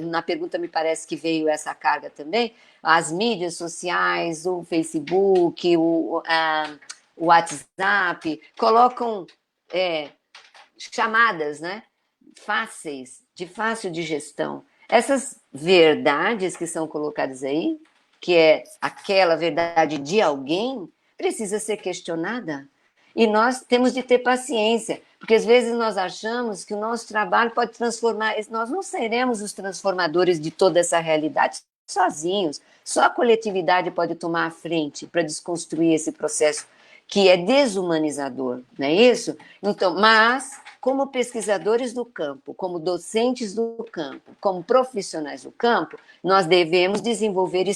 na pergunta me parece que veio essa carga também, as mídias sociais, o Facebook, o WhatsApp, colocam chamadas, né, fáceis, de fácil digestão. Essas verdades que são colocadas aí, que é aquela verdade de alguém, precisa ser questionada. E nós temos de ter paciência, porque às vezes nós achamos que o nosso trabalho pode transformar, nós não seremos os transformadores de toda essa realidade sozinhos, só a coletividade pode tomar a frente para desconstruir esse processo que é desumanizador, não é isso? Então, mas, como pesquisadores do campo, como docentes do campo, como profissionais do campo, nós devemos desenvolver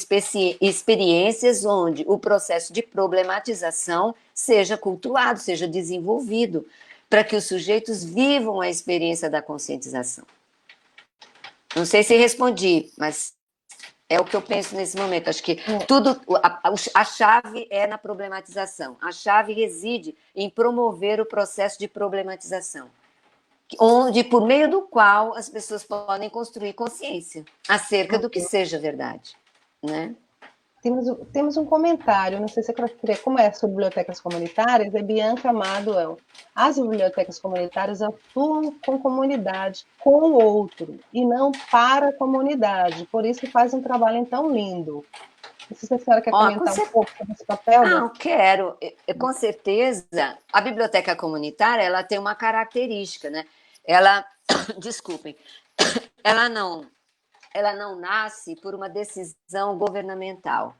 experiências onde o processo de problematização seja cultuado, seja desenvolvido, para que os sujeitos vivam a experiência da conscientização. Não sei se respondi, mas é o que eu penso nesse momento. Acho que tudo, a chave é na problematização. A chave reside em promover o processo de problematização, onde, por meio do qual as pessoas podem construir consciência acerca do que seja verdade, né? Temos um comentário, não sei se você quer, como é sobre bibliotecas comunitárias, é Bianca Amado. As bibliotecas comunitárias atuam com comunidade, com o outro, e não para a comunidade, por isso faz um trabalho tão lindo. Não sei se a senhora quer comentar um pouco sobre esse papel. Não, quero. Com certeza, a biblioteca comunitária, ela tem uma característica, né? Ela, desculpem, ela não nasce por uma decisão governamental,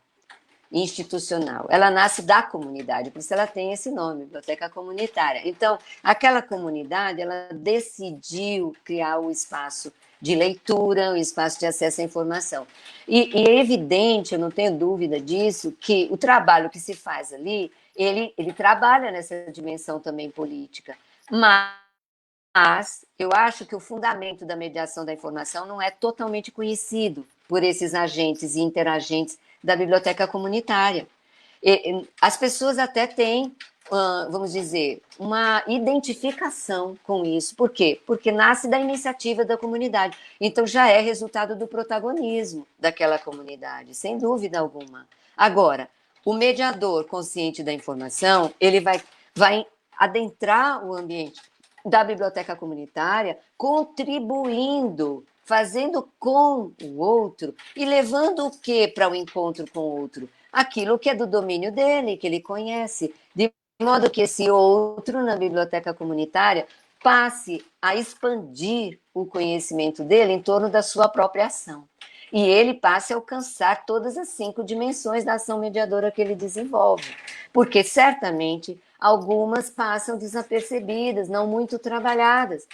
institucional. Ela nasce da comunidade, por isso ela tem esse nome, biblioteca comunitária. Então, aquela comunidade, ela decidiu criar o espaço de leitura, o espaço de acesso à informação. E é evidente, eu não tenho dúvida disso, que o trabalho que se faz ali, ele trabalha nessa dimensão também política. Mas eu acho que o fundamento da mediação da informação não é totalmente conhecido por esses agentes e interagentes da biblioteca comunitária. As pessoas até têm, vamos dizer, uma identificação com isso. Por quê? Porque nasce da iniciativa da comunidade. Então, já é resultado do protagonismo daquela comunidade, sem dúvida alguma. Agora, o mediador consciente da informação, ele vai adentrar o ambiente da biblioteca comunitária, contribuindo, fazendo com o outro e levando o que para o encontro com o outro? Aquilo que é do domínio dele, que ele conhece, de modo que esse outro, na biblioteca comunitária, passe a expandir o conhecimento dele em torno da sua própria ação. E ele passe a alcançar todas as 5 dimensões da ação mediadora que ele desenvolve. Porque, certamente, algumas passam desapercebidas, não muito trabalhadas.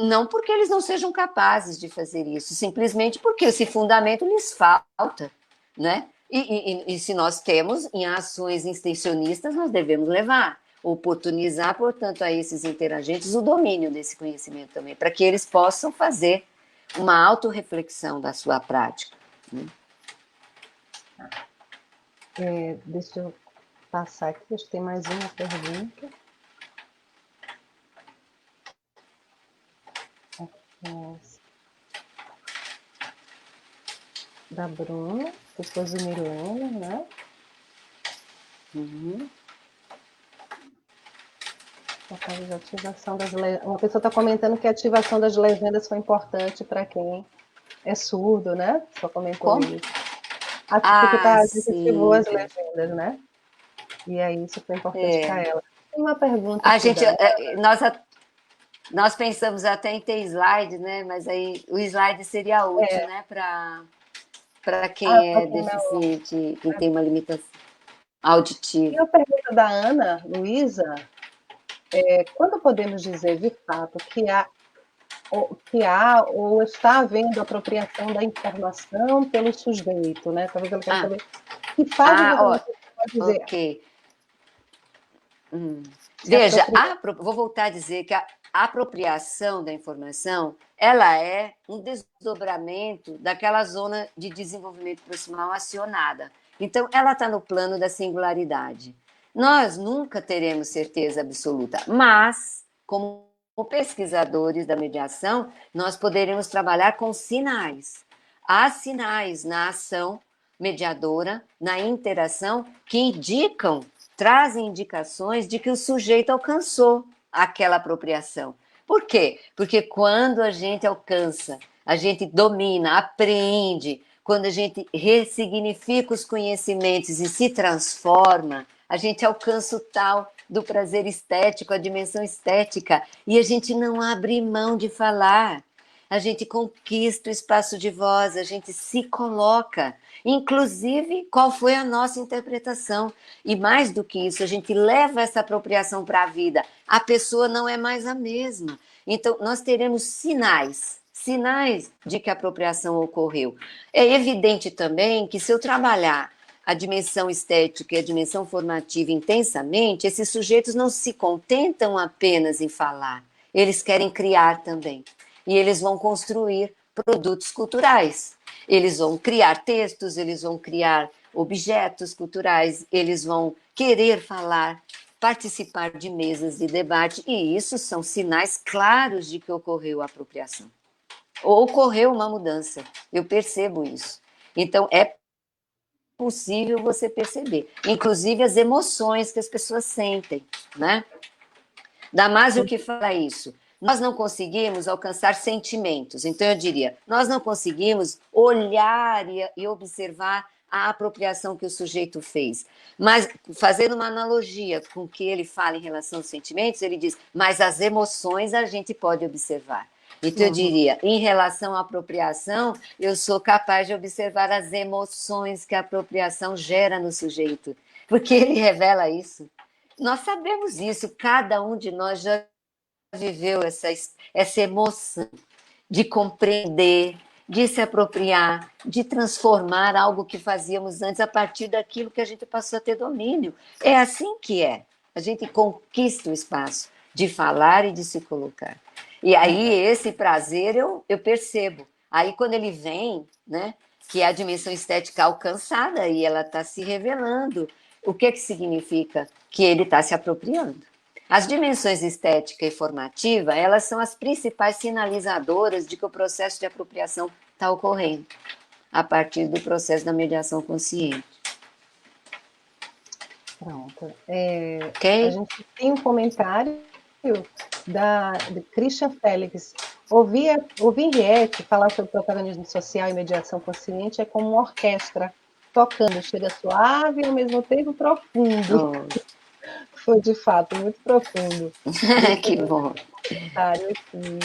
Não porque eles não sejam capazes de fazer isso, simplesmente porque esse fundamento lhes falta, né? E se nós temos em ações extensionistas, nós devemos levar, oportunizar, portanto, a esses interagentes o domínio desse conhecimento também, para que eles possam fazer uma autorreflexão da sua prática. Né? Deixa eu passar aqui, acho que tem mais uma pergunta. Da Bruna, depois o Milena, né? Uhum. A ativação das Uma pessoa está comentando que a ativação das legendas foi importante para quem é surdo, né? Só comentou Como? isso. Porque a gente ativou Sim. as legendas, né? E aí isso foi importante para ela. Tem uma pergunta A aqui gente, da... nós pensamos até em ter slide, né? Mas aí o slide seria útil, né? Para quem é deficiente, quem tem uma limitação auditiva. E a pergunta da Ana Luísa quando podemos dizer de fato que há ou está havendo apropriação da informação pelo sujeito, né? Talvez ela quer saber que fase exatamente você pode dizer ok. se Veja, apropria. vou voltar a dizer que a apropriação da informação, ela é um desdobramento daquela zona de desenvolvimento proximal acionada. Então, ela está no plano da singularidade. Nós nunca teremos certeza absoluta, mas, como pesquisadores da mediação, nós poderemos trabalhar com sinais. Há sinais na ação mediadora, na interação, que indicam, trazem indicações de que o sujeito alcançou aquela apropriação. Por quê? Porque quando a gente alcança, a gente domina, apreende, quando a gente ressignifica os conhecimentos e se transforma, a gente alcança o tal do prazer estético, a dimensão estética, e a gente não abre mão de falar. A gente conquista o espaço de voz, a gente se coloca, inclusive qual foi a nossa interpretação. E mais do que isso, a gente leva essa apropriação para a vida. A pessoa não é mais a mesma. Então, nós teremos sinais de que a apropriação ocorreu. É evidente também que se eu trabalhar a dimensão estética e a dimensão formativa intensamente, esses sujeitos não se contentam apenas em falar, eles querem criar também. E eles vão construir produtos culturais. Eles vão criar textos, eles vão criar objetos culturais, eles vão querer falar, participar de mesas de debate, e isso são sinais claros de que ocorreu a apropriação. Ou ocorreu uma mudança, eu percebo isso. Então, é possível você perceber, inclusive as emoções que as pessoas sentem, né? Damásio que fala isso. Nós não conseguimos alcançar sentimentos. Então, eu diria, nós não conseguimos olhar e observar a apropriação que o sujeito fez. Mas, fazendo uma analogia com o que ele fala em relação aos sentimentos, ele diz, mas as emoções a gente pode observar. Então, eu diria, em relação à apropriação, eu sou capaz de observar as emoções que a apropriação gera no sujeito, porque ele revela isso. Nós sabemos isso, cada um de nós já viveu essa emoção de compreender, de se apropriar, de transformar algo que fazíamos antes a partir daquilo que a gente passou a ter domínio. É assim que é. A gente conquista o espaço de falar e de se colocar. E aí esse prazer eu percebo. Aí quando ele vem, né, que é a dimensão estética alcançada e ela está se revelando, o que significa? Que ele está se apropriando. As dimensões estética e formativa, elas são as principais sinalizadoras de que o processo de apropriação está ocorrendo, a partir do processo da mediação consciente. Pronto. Ok? A gente tem um comentário de Christian Félix. Ouvir Henriette falar sobre protagonismo social e mediação consciente é como uma orquestra tocando, chega suave e ao mesmo tempo profundo. Foi, de fato, muito profundo. Que bom. Comentário aqui.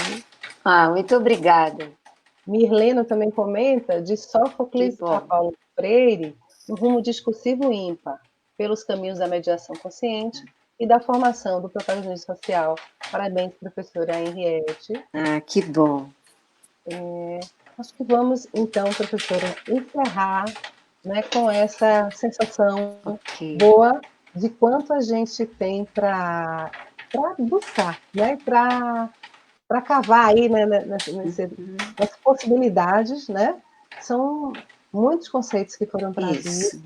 Muito obrigada. Mirlena também comenta de Que Sófocles a bom. Paulo Freire, um rumo discursivo ímpar, pelos caminhos da mediação consciente e da formação do protagonismo social. Parabéns, professora Henriette. Que bom. Acho que vamos, então, professora, encerrar, né, com essa sensação boa de quanto a gente tem para buscar, né, para cavar aí, né, nessas possibilidades, né? São muitos conceitos que foram trazidos. Isso.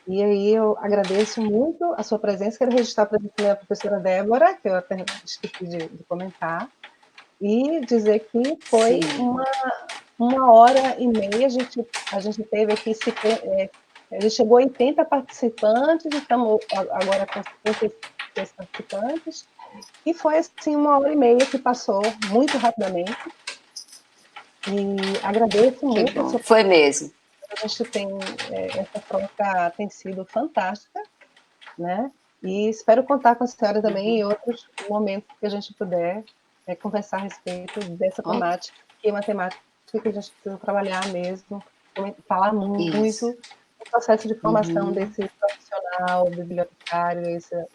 E aí eu agradeço muito a sua presença. Quero registrar para a professora Débora, que eu até esqueci de comentar, e dizer que foi uma hora e meia. A gente teve aqui, a gente chegou a 80 participantes, estamos agora com 56 participantes, e foi assim uma hora e meia que passou muito rapidamente. E agradeço muito a sua participação. Foi mesmo. A gente tem essa troca tem sido fantástica, né? E espero contar com a senhora também em outros momentos que a gente puder conversar a respeito dessa temática, que é uma temática que a gente precisa trabalhar mesmo, falar muito no processo de formação desse profissional, bibliotecário, essa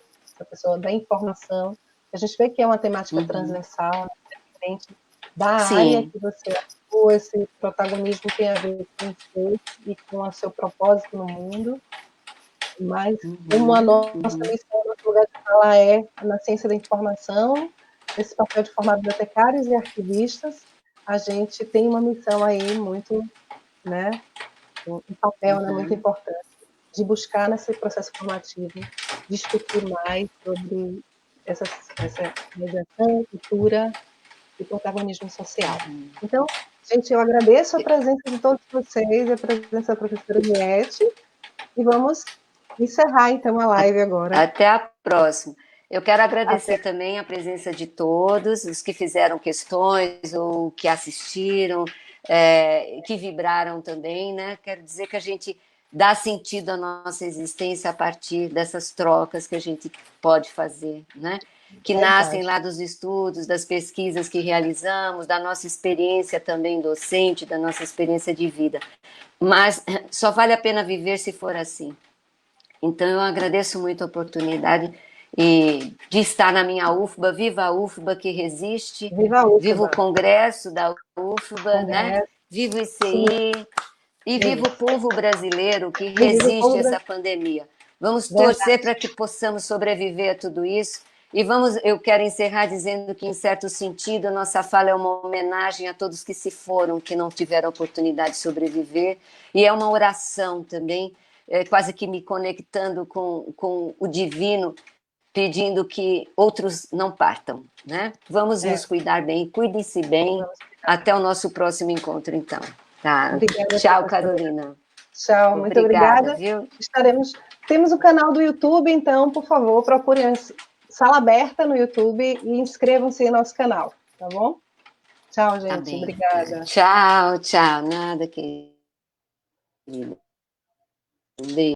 pessoa da informação. A gente vê que é uma temática transversal, independente da área que você atua, esse protagonismo tem a ver com você e com o seu propósito no mundo. Mas como a nossa missão, nosso lugar de fala é na ciência da informação, esse papel de formar bibliotecários e arquivistas, a gente tem uma missão aí muito, né, um papel muito importante de buscar nesse processo formativo, discutir mais sobre essa mediação, cultura e protagonismo social. Então, gente, eu agradeço a presença de todos vocês, a presença da professora Henriette, e vamos encerrar, então, a live agora. Até a próxima. Eu quero agradecer também a presença de todos, os que fizeram questões, ou que assistiram, que vibraram também, né? Quero dizer que a gente dá sentido à nossa existência a partir dessas trocas que a gente pode fazer, né? Que nascem lá dos estudos, das pesquisas que realizamos, da nossa experiência também docente, da nossa experiência de vida. Mas só vale a pena viver se for assim. Então, eu agradeço muito a oportunidade de estar na minha UFBA. Viva a UFBA que resiste, viva a UFBA. Viva o Congresso da UFBA, né? Viva o ICI e viva o povo brasileiro que resiste a essa pandemia. Vamos torcer para que possamos sobreviver a tudo isso. E eu quero encerrar dizendo que, em certo sentido, nossa fala é uma homenagem a todos que se foram, que não tiveram a oportunidade de sobreviver, e é uma oração também, quase que me conectando com o divino, pedindo que outros não partam, né? Vamos nos cuidar bem, cuidem-se bem. Até o nosso próximo encontro, então. Tá? Obrigada, tchau, Carolina. Tchau, muito obrigada. Viu? Temos o canal do YouTube, então, por favor, procurem Sala Aberta no YouTube e inscrevam-se no nosso canal, tá bom? Tchau, gente. Tá obrigada. Tchau, tchau. Nada, querida. Um beijo.